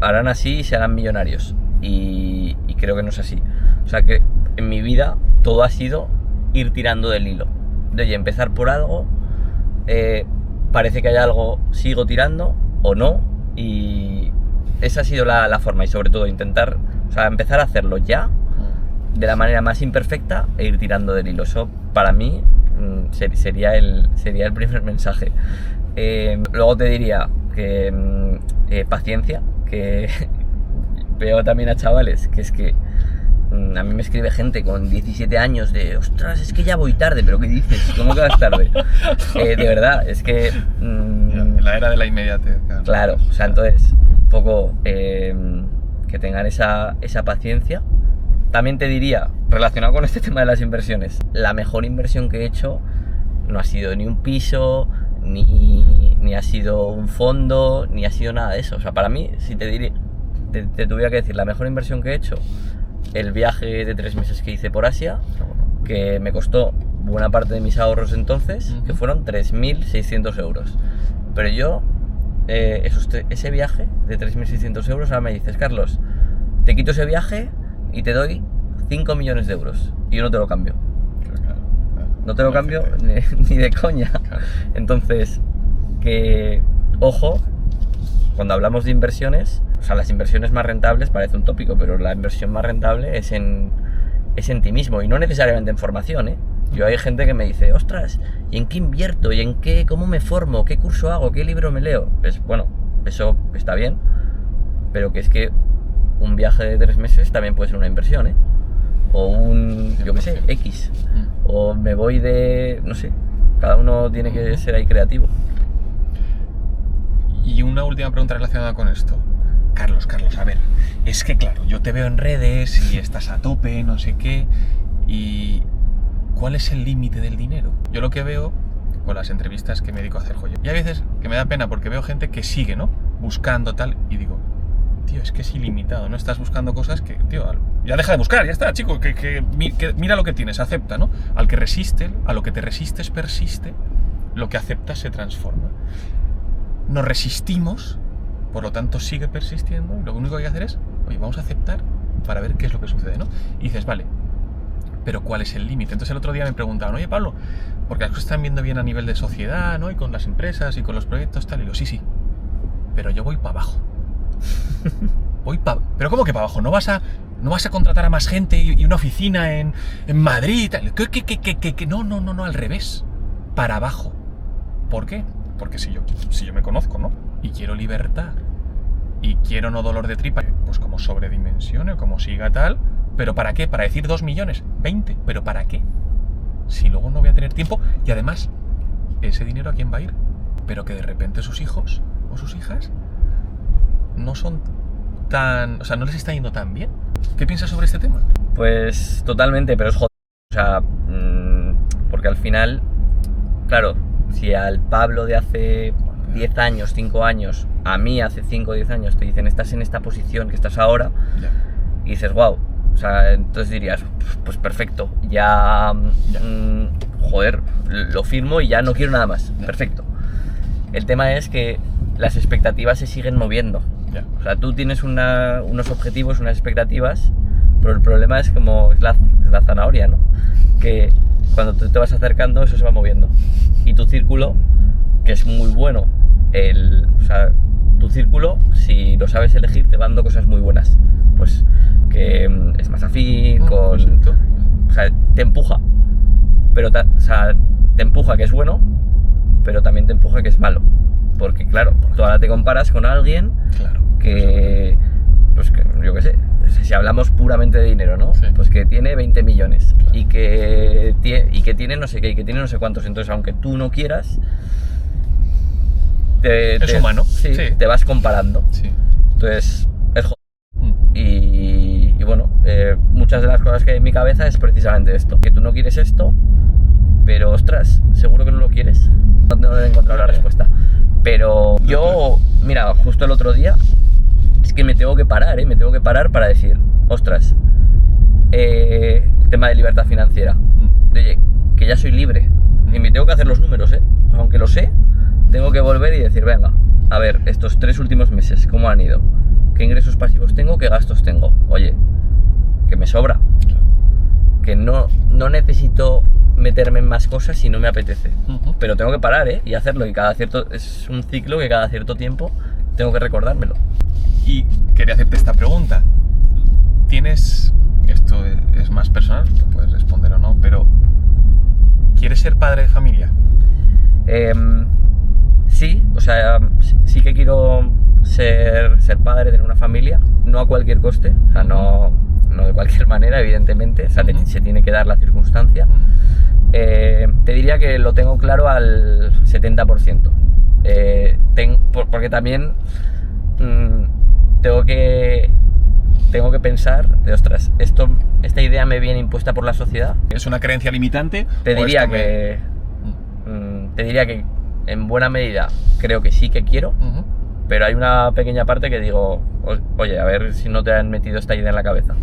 Speaker 1: harán así y se harán millonarios. Y creo que no es así. O sea que en mi vida todo ha sido ir tirando del hilo. De oye, empezar por algo, parece que hay algo, sigo tirando o no, y esa ha sido la forma. Y sobre todo intentar, o sea, empezar a hacerlo ya, de la manera más imperfecta, e ir tirando del hilo. Eso para mí sería el primer mensaje. Luego te diría que paciencia, que veo también a chavales que es que a mí me escribe gente con 17 años de ostras, es que ya voy tarde, pero ¿qué dices? ¿Cómo que vas tarde? De verdad, es que
Speaker 2: en la era de la inmediatez.
Speaker 1: Claro, o sea, entonces un poco que tengan esa paciencia. También te diría, relacionado con este tema de las inversiones, la mejor inversión que he hecho no ha sido ni un piso, ni ha sido un fondo, ni ha sido nada de eso. O sea, para mí, si te tuviera que decir la mejor inversión que he hecho, el viaje de 3 meses que hice por Asia, que me costó buena parte de mis ahorros entonces, que fueron 3.600 euros. Pero yo, ese viaje de 3.600 euros, ahora me dices, Carlos, te quito ese viaje y te doy 5 millones de euros. Y yo no te lo cambio. No te lo cambio ni de coña. Entonces, ojo, cuando hablamos de inversiones, o sea, las inversiones más rentables parece un tópico, pero la inversión más rentable es en ti mismo y no necesariamente en formación, ¿eh? Yo hay gente que me dice, ostras, ¿y en qué invierto? ¿Y en qué? ¿Cómo me formo? ¿Qué curso hago? ¿Qué libro me leo? Bueno, eso está bien, pero que es que un viaje de 3 meses también puede ser una inversión, ¿eh? O yo qué sé, X. O me voy no sé, cada uno tiene que ser ahí creativo.
Speaker 2: Y una última pregunta relacionada con esto. Carlos, a ver, es que claro, yo te veo en redes y estás a tope, no sé qué, y ¿cuál es el límite del dinero? Yo lo que veo con las entrevistas que me dedico a hacer, joya, y a veces que me da pena porque veo gente que sigue, ¿no? Buscando tal, y digo, tío, es que es ilimitado, no estás buscando cosas que, tío, ya deja de buscar, ya está, chico, que mira lo que tienes, acepta, ¿no? A lo que te resistes persiste, lo que aceptas se transforma. Nos resistimos, por lo tanto sigue persistiendo, y lo único que hay que hacer es, oye, vamos a aceptar para ver qué es lo que sucede, ¿no? Y dices, vale, pero ¿cuál es el límite? Entonces el otro día me preguntaban, oye, Pablo, porque las cosas están viendo bien a nivel de sociedad, ¿no? Y con las empresas y con los proyectos, tal, y lo sí, pero yo voy para abajo. ¿Pero cómo que para abajo? ¿No vas a contratar a más gente y una oficina en Madrid? Tal? ¿Qué? No, al revés. Para abajo. ¿Por qué? Porque si yo me conozco, ¿no? Y quiero libertad, y quiero no dolor de tripa, pues como sobredimensione o como siga tal, ¿pero para qué? ¿Para decir 2 millones? 20, ¿pero para qué? Si luego no voy a tener tiempo, y además, ¿ese dinero a quién va a ir? Pero que de repente sus hijos o sus hijas no son tan... O sea, no les está yendo tan bien. ¿Qué piensas sobre este tema?
Speaker 1: Pues totalmente, pero es jodido. O sea, porque al final, claro, si al Pablo de hace 10 años, 5 años, a mí hace 5 o 10 años te dicen estás en esta posición que estás ahora, y dices, wow, o sea, entonces dirías, pues perfecto, ya. Joder, lo firmo y ya no quiero nada más, perfecto. El tema es que las expectativas se siguen moviendo. O sea, tú tienes unos objetivos, unas expectativas, pero el problema es como es la zanahoria, ¿no? Que cuando tú te vas acercando eso se va moviendo. Y tu círculo, que es muy bueno, o sea, tu círculo, si lo sabes elegir, te va dando cosas muy buenas. Pues que es más afín, o sea, te empuja. Pero o sea, te empuja que es bueno, pero también te empuja que es malo. Porque claro, tú ahora te comparas con alguien que, pues que, yo qué sé, si hablamos puramente de dinero, ¿no? Sí. Pues que tiene 20 millones y que tiene no sé qué, y que tiene no sé cuántos. Entonces, aunque tú no quieras,
Speaker 2: es humano.
Speaker 1: Sí, te vas comparando. Sí. Entonces, es jodido. Y bueno, muchas de las cosas que hay en mi cabeza es precisamente esto. Que tú no quieres esto, pero ostras, seguro que no lo quieres. No he encontrado la respuesta. Pero yo, mira, justo el otro día, es que me tengo que parar para decir, ostras, tema de libertad financiera. oye, que ya soy libre y me tengo que hacer los números, aunque lo sé, tengo que volver y decir, venga, a ver, estos 3 últimos meses, ¿cómo han ido? ¿Qué ingresos pasivos tengo? ¿Qué gastos tengo? Oye, que me sobra, que no necesito meterme en más cosas si no me apetece, pero tengo que parar, y hacerlo, y es un ciclo que cada cierto tiempo tengo que recordármelo.
Speaker 2: Y quería hacerte esta pregunta. Esto es más personal, te puedes responder o no, pero ¿quieres ser padre de familia?
Speaker 1: Sí, o sea, sí que quiero ser padre, tener una familia, no a cualquier coste, o sea, no de cualquier manera, evidentemente, o sea, se tiene que dar la circunstancia. Te diría que lo tengo claro al 70%, porque también tengo que pensar de, ostras, esta idea me viene impuesta por la sociedad.
Speaker 2: ¿Es una creencia limitante?
Speaker 1: Te diría que en buena medida creo que sí que quiero, pero hay una pequeña parte que digo, oye, a ver si no te han metido esta idea en la cabeza.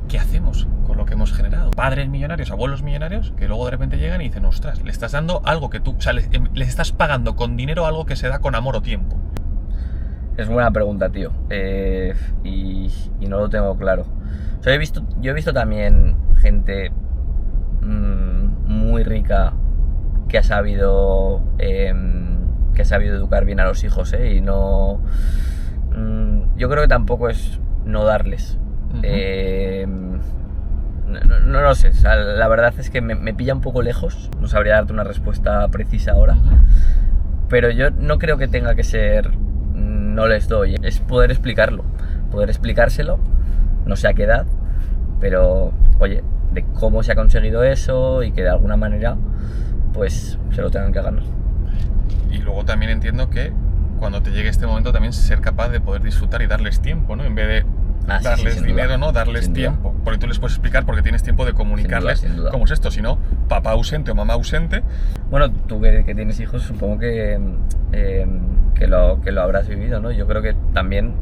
Speaker 2: ¿Qué hacemos con lo que hemos generado? Padres millonarios, abuelos millonarios, que luego de repente llegan y dicen, ostras, le estás dando algo que tú, o sea, les estás pagando con dinero algo que se da con amor o tiempo.
Speaker 1: Es buena pregunta, tío, y no lo tengo claro. O sea, yo he visto también gente muy rica que ha sabido educar bien a los hijos, y no... yo creo que tampoco es no darles. No lo sé, o sea, la verdad es que me pilla un poco lejos, no sabría darte una respuesta precisa ahora, pero yo no creo que tenga que ser no les doy, es poder explicárselo, no sé a qué edad, pero oye, de cómo se ha conseguido eso y que de alguna manera pues se lo tengan que ganar.
Speaker 2: Y luego también entiendo que cuando te llegue este momento también ser capaz de poder disfrutar y darles tiempo, ¿no? En vez de darles dinero, duda. ¿No? Darles tiempo. Porque tú les puedes explicar porque tienes tiempo de comunicarles
Speaker 1: sin duda.
Speaker 2: Cómo es esto. Si no, papá ausente o mamá ausente.
Speaker 1: Bueno, tú que tienes hijos, supongo que lo habrás vivido, ¿no? Yo creo que también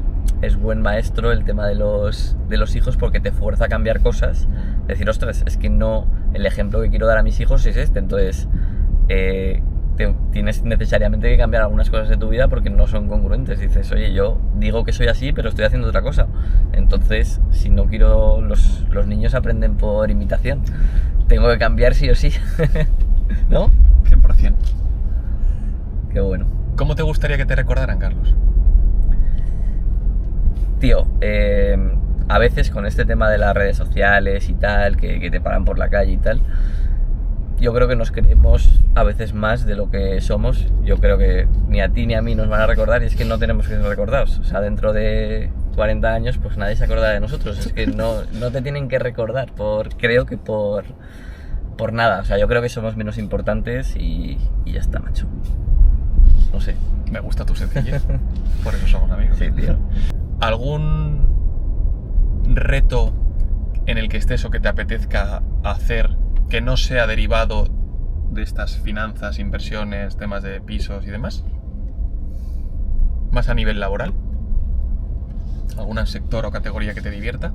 Speaker 1: es buen maestro el tema de los hijos porque te fuerza a cambiar cosas. Decir, ostras, es que no, el ejemplo que quiero dar a mis hijos es este. Entonces, tienes necesariamente que cambiar algunas cosas de tu vida porque no son congruentes. Dices, oye, yo digo que soy así, pero estoy haciendo otra cosa. Entonces, si no quiero... Los niños aprenden por imitación. Tengo que cambiar sí o sí. ¿No?
Speaker 2: 100%.
Speaker 1: Qué bueno.
Speaker 2: ¿Cómo te gustaría que te recordaran, Carlos?
Speaker 1: Tío, a veces con este tema de las redes sociales y tal, que te paran por la calle y tal, yo creo que nos creemos a veces más de lo que somos. Yo creo que ni a ti ni a mí nos van a recordar y es que no tenemos que ser recordados. O sea, dentro de 40 años pues nadie se acordará de nosotros. Es que no te tienen que recordar creo que por nada. O sea, yo creo que somos menos importantes y ya está, macho. No sé.
Speaker 2: Me gusta tu sencillez. Por eso somos amigos.
Speaker 1: Sí, tío.
Speaker 2: ¿Algún reto en el que estés o que te apetezca hacer que no sea derivado de estas finanzas, inversiones, temas de pisos y demás? ¿Más a nivel laboral? ¿Algún sector o categoría que te divierta?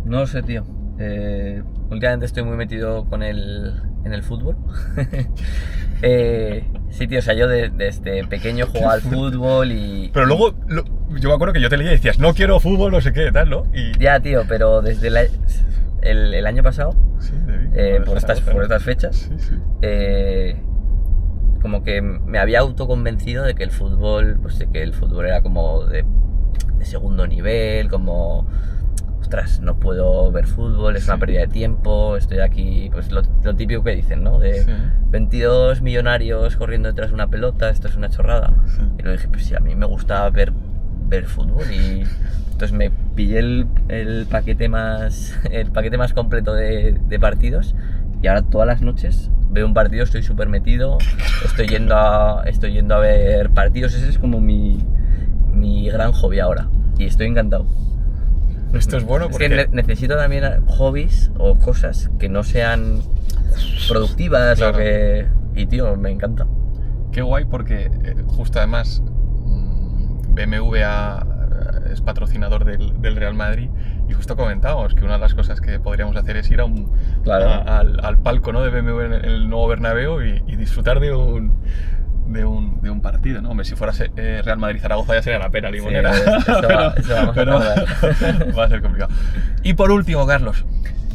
Speaker 1: No lo sé, tío. Últimamente estoy muy metido en el fútbol. Sí, tío, o sea, yo desde pequeño jugaba al fútbol y...
Speaker 2: Pero luego, yo me acuerdo que yo te leía y decías, no quiero fútbol, no sé qué, tal, ¿no? Y...
Speaker 1: Ya, tío, pero desde el año pasado,
Speaker 2: sí,
Speaker 1: por estas fechas,
Speaker 2: sí.
Speaker 1: Como que me había autoconvencido de que el fútbol era como de segundo nivel, como... Ostras, no puedo ver fútbol, es una pérdida de tiempo, estoy aquí, pues lo típico que dicen, ¿no? De 22 millonarios corriendo detrás de una pelota, esto es una chorrada. Sí. Y luego dije, pues sí, a mí me gusta ver fútbol y entonces me pillé el paquete más completo de partidos y ahora todas las noches veo un partido, estoy súper metido, estoy yendo a ver partidos, ese es como mi gran hobby ahora y estoy encantado.
Speaker 2: Esto es bueno porque...
Speaker 1: Es que necesito también hobbies o cosas que no sean productivas, claro. Y tío, me encanta.
Speaker 2: Qué guay porque justo además BMW ha es patrocinador del Real Madrid, y justo comentábamos que una de las cosas que podríamos hacer es ir al palco, ¿no?, de BMW en el nuevo Bernabéu y disfrutar de un partido, ¿no? Hombre, si fuera Real Madrid-Zaragoza ya sería la pera limonera.
Speaker 1: Sí, eso
Speaker 2: pero va a ser complicado. Y por último, Carlos,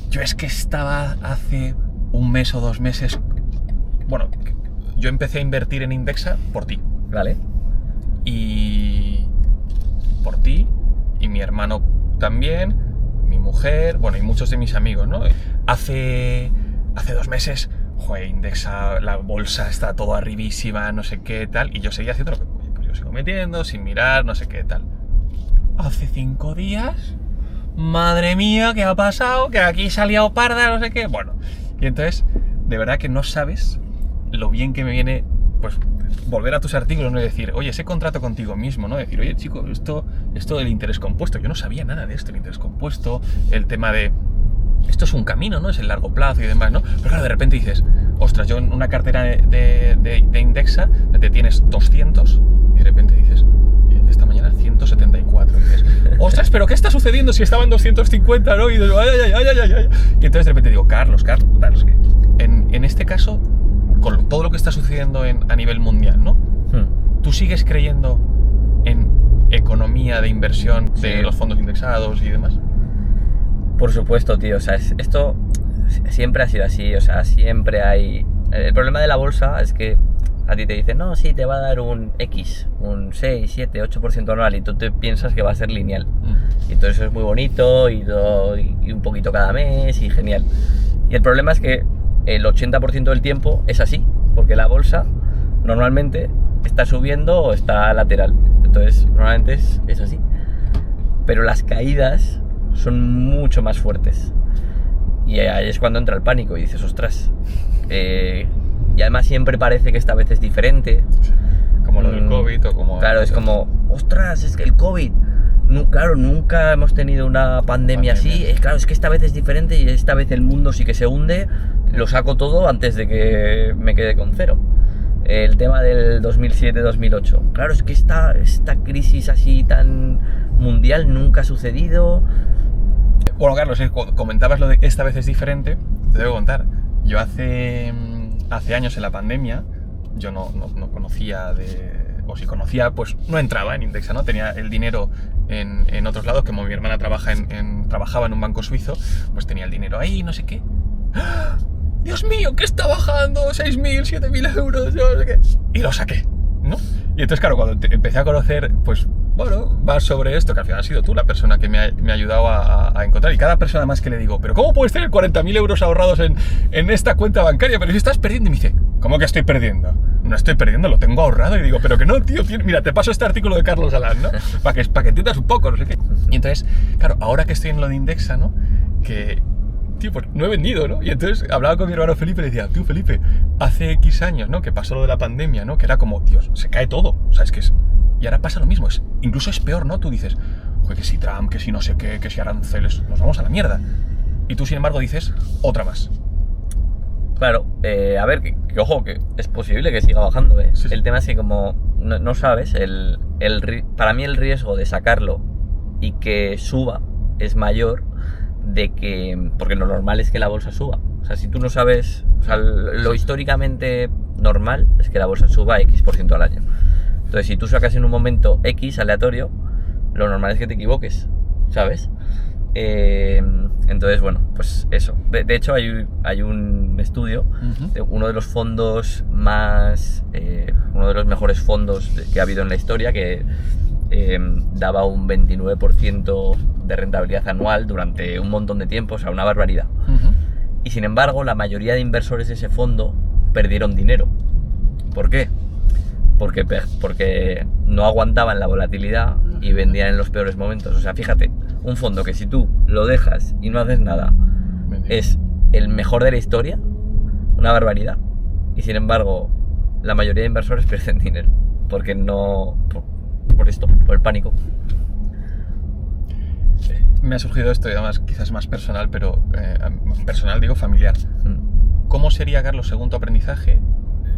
Speaker 2: yo es que estaba hace un mes o 2 meses... Bueno, yo empecé a invertir en Indexa por ti.
Speaker 1: Vale.
Speaker 2: Y por ti, y mi hermano también, mi mujer, bueno, y muchos de mis amigos, ¿no? Hace 2 meses, joder, Indexa, la bolsa está todo arribísima, no sé qué, tal, y yo seguía haciendo lo que pues yo sigo metiendo, sin mirar, no sé qué, tal. Hace 5 días, madre mía, ¿qué ha pasado? Que aquí salía parda, no sé qué, bueno. Y entonces, de verdad que no sabes lo bien que me viene, pues, volver a tus artículos, ¿no? Y decir, oye, ese contrato contigo mismo, ¿no? Decir, oye, chico, esto del interés compuesto, yo no sabía nada de esto, el interés compuesto, el tema de... Esto es un camino, ¿no? Es el largo plazo y demás, ¿no? Pero claro, de repente dices, ostras, yo en una cartera de Indexa te tienes 200 y de repente dices, esta mañana 174. Y dices, ostras, ¿pero qué está sucediendo si estaba en 250, ¿no? Y dices, ay. Y entonces de repente digo, Carlos, que en este caso, con todo lo que está sucediendo a nivel mundial, ¿no? ¿Tú sigues creyendo en economía de inversión de los fondos indexados y demás?
Speaker 1: Por supuesto, tío, o sea, esto siempre ha sido así, o sea, siempre hay... El problema de la bolsa es que a ti te dicen, no, sí, te va a dar un X, un 6, 7, 8% anual, y tú te piensas que va a ser lineal. Y todo eso es muy bonito, y un poquito cada mes, y genial. Y el problema es que el 80% del tiempo es así, porque la bolsa normalmente está subiendo o está lateral. Entonces, normalmente es así. Pero las caídas son mucho más fuertes. Y ahí es cuando entra el pánico y dices, ostras. Y además siempre parece que esta vez es diferente.
Speaker 2: Como lo del COVID o como...
Speaker 1: Claro, es como, ostras, es que el COVID... No, claro, nunca hemos tenido una pandemia así. Claro, es que esta vez es diferente y esta vez el mundo sí que se hunde. Lo saco todo antes de que me quede con cero. El tema del 2007-2008. Claro, es que esta crisis así tan mundial nunca ha sucedido.
Speaker 2: Bueno, Carlos, comentabas lo de esta vez es diferente. Te debo contar. Yo hace años en la pandemia, yo no conocía o si conocía, pues no entraba en Indexa, ¿no? Tenía el dinero en otros lados, como mi hermana trabajaba en un banco suizo, pues tenía el dinero ahí, no sé qué. ¡Ah! Dios mío, que está bajando 6.000, 7.000 euros, yo no sé qué. Y lo saqué, ¿no? Y entonces, claro, cuando empecé a conocer, pues, bueno, más sobre esto, que al final has sido tú la persona que me ha ayudado a encontrar. Y cada persona más que le digo, pero ¿cómo puedes tener 40.000 euros ahorrados en esta cuenta bancaria? Pero si estás perdiendo. Y me dice, ¿cómo que estoy perdiendo? No estoy perdiendo, lo tengo ahorrado. Y digo, pero que no, tío, mira, te paso este artículo de Carlos Galán, ¿no? Para que entiendas un poco, no sé qué. Y entonces, claro, ahora que estoy en lo de Indexa, ¿no? Que... Tío, pues no he vendido, ¿no? Y entonces hablaba con mi hermano Felipe y le decía, tío, Felipe, hace X años, ¿no? Que pasó lo de la pandemia, ¿no? Que era como, Dios, se cae todo. O sea, es que es... Y ahora pasa lo mismo. Incluso es peor, ¿no? Tú dices, joder, que si Trump, que si no sé qué, que si aranceles, nos vamos a la mierda. Y tú, sin embargo, dices, otra más.
Speaker 1: Claro, a ver, que ojo, que es posible que siga bajando, ¿eh? Sí. El tema es que como no sabes, para mí el riesgo de sacarlo y que suba es mayor de que... Porque lo normal es que la bolsa suba. O sea, si tú no sabes... O sea, lo históricamente normal es que la bolsa suba X% al año. Entonces, si tú sacas en un momento X aleatorio, lo normal es que te equivoques, ¿sabes? Entonces, bueno, pues eso. De hecho, hay un estudio de uno de los fondos más... uno de los mejores fondos que ha habido en la historia que daba un 29% de rentabilidad anual durante un montón de tiempo, o sea, una barbaridad. Y sin embargo, la mayoría de inversores de ese fondo perdieron dinero. ¿Por qué? Porque no aguantaban la volatilidad y vendían en los peores momentos. O sea, fíjate, un fondo que si tú lo dejas y no haces nada, es el mejor de la historia, una barbaridad. Y sin embargo, la mayoría de inversores pierden dinero. Porque no... Por esto, por el pánico.
Speaker 2: Me ha surgido esto, y además quizás más personal, pero personal digo familiar. ¿Cómo sería, Carlos, según tu aprendizaje,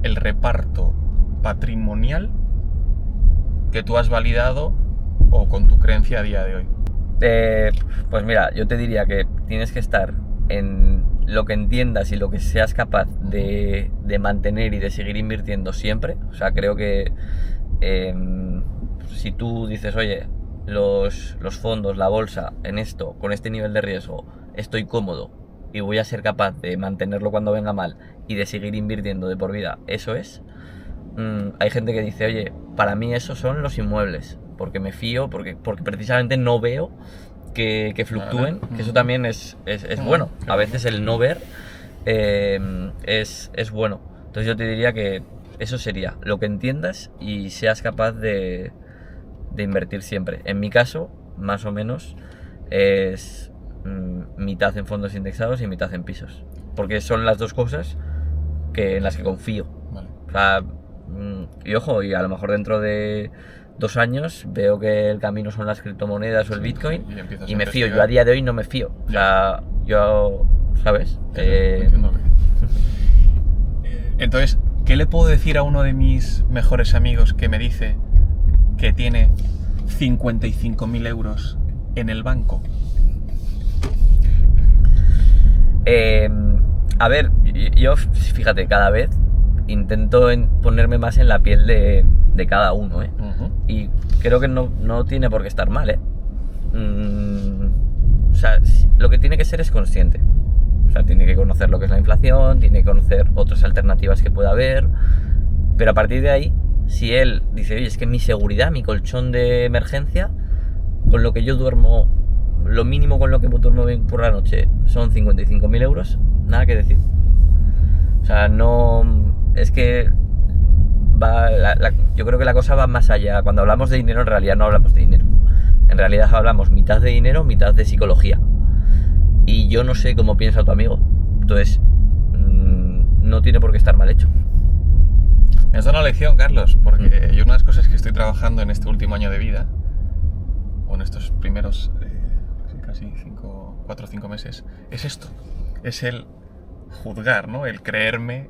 Speaker 2: el reparto patrimonial que tú has validado o con tu creencia a día de hoy?
Speaker 1: Pues mira, yo te diría que tienes que estar en lo que entiendas y lo que seas capaz de mantener y de seguir invirtiendo siempre. O sea, creo que si tú dices, oye, los fondos, la bolsa, en esto, con este nivel de riesgo, estoy cómodo y voy a ser capaz de mantenerlo cuando venga mal y de seguir invirtiendo de por vida, eso es. Hay gente que dice, oye, para mí esos son los inmuebles, porque me fío, porque precisamente no veo que fluctúen, que eso también es bueno. A veces el no ver es bueno. Entonces yo te diría que eso sería lo que entiendas y seas capaz de invertir siempre. En mi caso, más o menos, es mitad en fondos indexados y mitad en pisos, porque son las dos cosas en las que confío.
Speaker 2: Vale.
Speaker 1: O sea, y ojo, y a lo mejor dentro de 2 años veo que el camino son las criptomonedas o el Bitcoin y me fío. Yo a día de hoy no me fío. O sea, yo, ¿sabes?
Speaker 2: Entiendo. Entonces, ¿qué le puedo decir a uno de mis mejores amigos que me dice que tiene 55.000 euros en el banco?
Speaker 1: A ver, yo, fíjate, cada vez intento ponerme más en la piel de cada uno, ¿eh?
Speaker 2: Uh-huh.
Speaker 1: Y creo que no tiene por qué estar mal, ¿eh? O sea, lo que tiene que ser es consciente. O sea, tiene que conocer lo que es la inflación, tiene que conocer otras alternativas que pueda haber, pero a partir de ahí, si él dice, oye, es que mi seguridad, mi colchón de emergencia, con lo que yo duermo, lo mínimo con lo que duermo por la noche son 55.000 euros, nada que decir. O sea, no... Es que yo creo que la cosa va más allá. Cuando hablamos de dinero, en realidad no hablamos de dinero. En realidad hablamos mitad de dinero, mitad de psicología. Y yo no sé cómo piensa tu amigo. Entonces, no tiene por qué estar mal hecho.
Speaker 2: Me has dado una lección, Carlos, porque yo una de las cosas que estoy trabajando en este último año de vida, o en estos primeros casi 4 o 5 meses, es esto. Es el juzgar, ¿no? El creerme,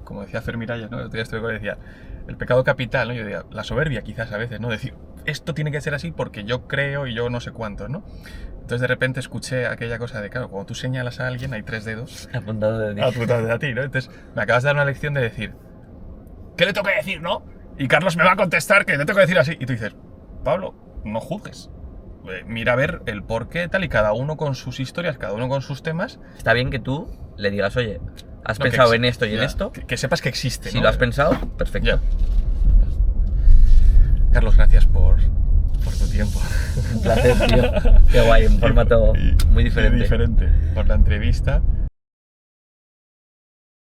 Speaker 2: como decía Fer Miralles, ¿no? El otro día estuve con él y decía, el pecado capital, ¿no? Yo decía, la soberbia quizás a veces, ¿no? Decir, esto tiene que ser así porque yo creo y yo no sé cuántos, ¿no? Entonces de repente escuché aquella cosa de, claro, cuando tú señalas a alguien hay 3 dedos
Speaker 1: apuntados
Speaker 2: a ti, ¿no? Entonces me acabas de dar una lección de decir, ¿qué le tengo que decir, no? Y Carlos me va a contestar que le tengo que decir así. Y tú dices, Pablo, no juzgues. Mira a ver el porqué tal y cada uno con sus historias, cada uno con sus temas.
Speaker 1: Está bien que tú le digas, oye, has pensado en esto y en esto.
Speaker 2: Que sepas que existe,
Speaker 1: Si
Speaker 2: ¿no?
Speaker 1: lo has pensado, perfecto.
Speaker 2: Ya. Carlos, gracias por tu tiempo.
Speaker 1: Un placer, tío. Qué guay, un formato muy diferente.
Speaker 2: Por la entrevista.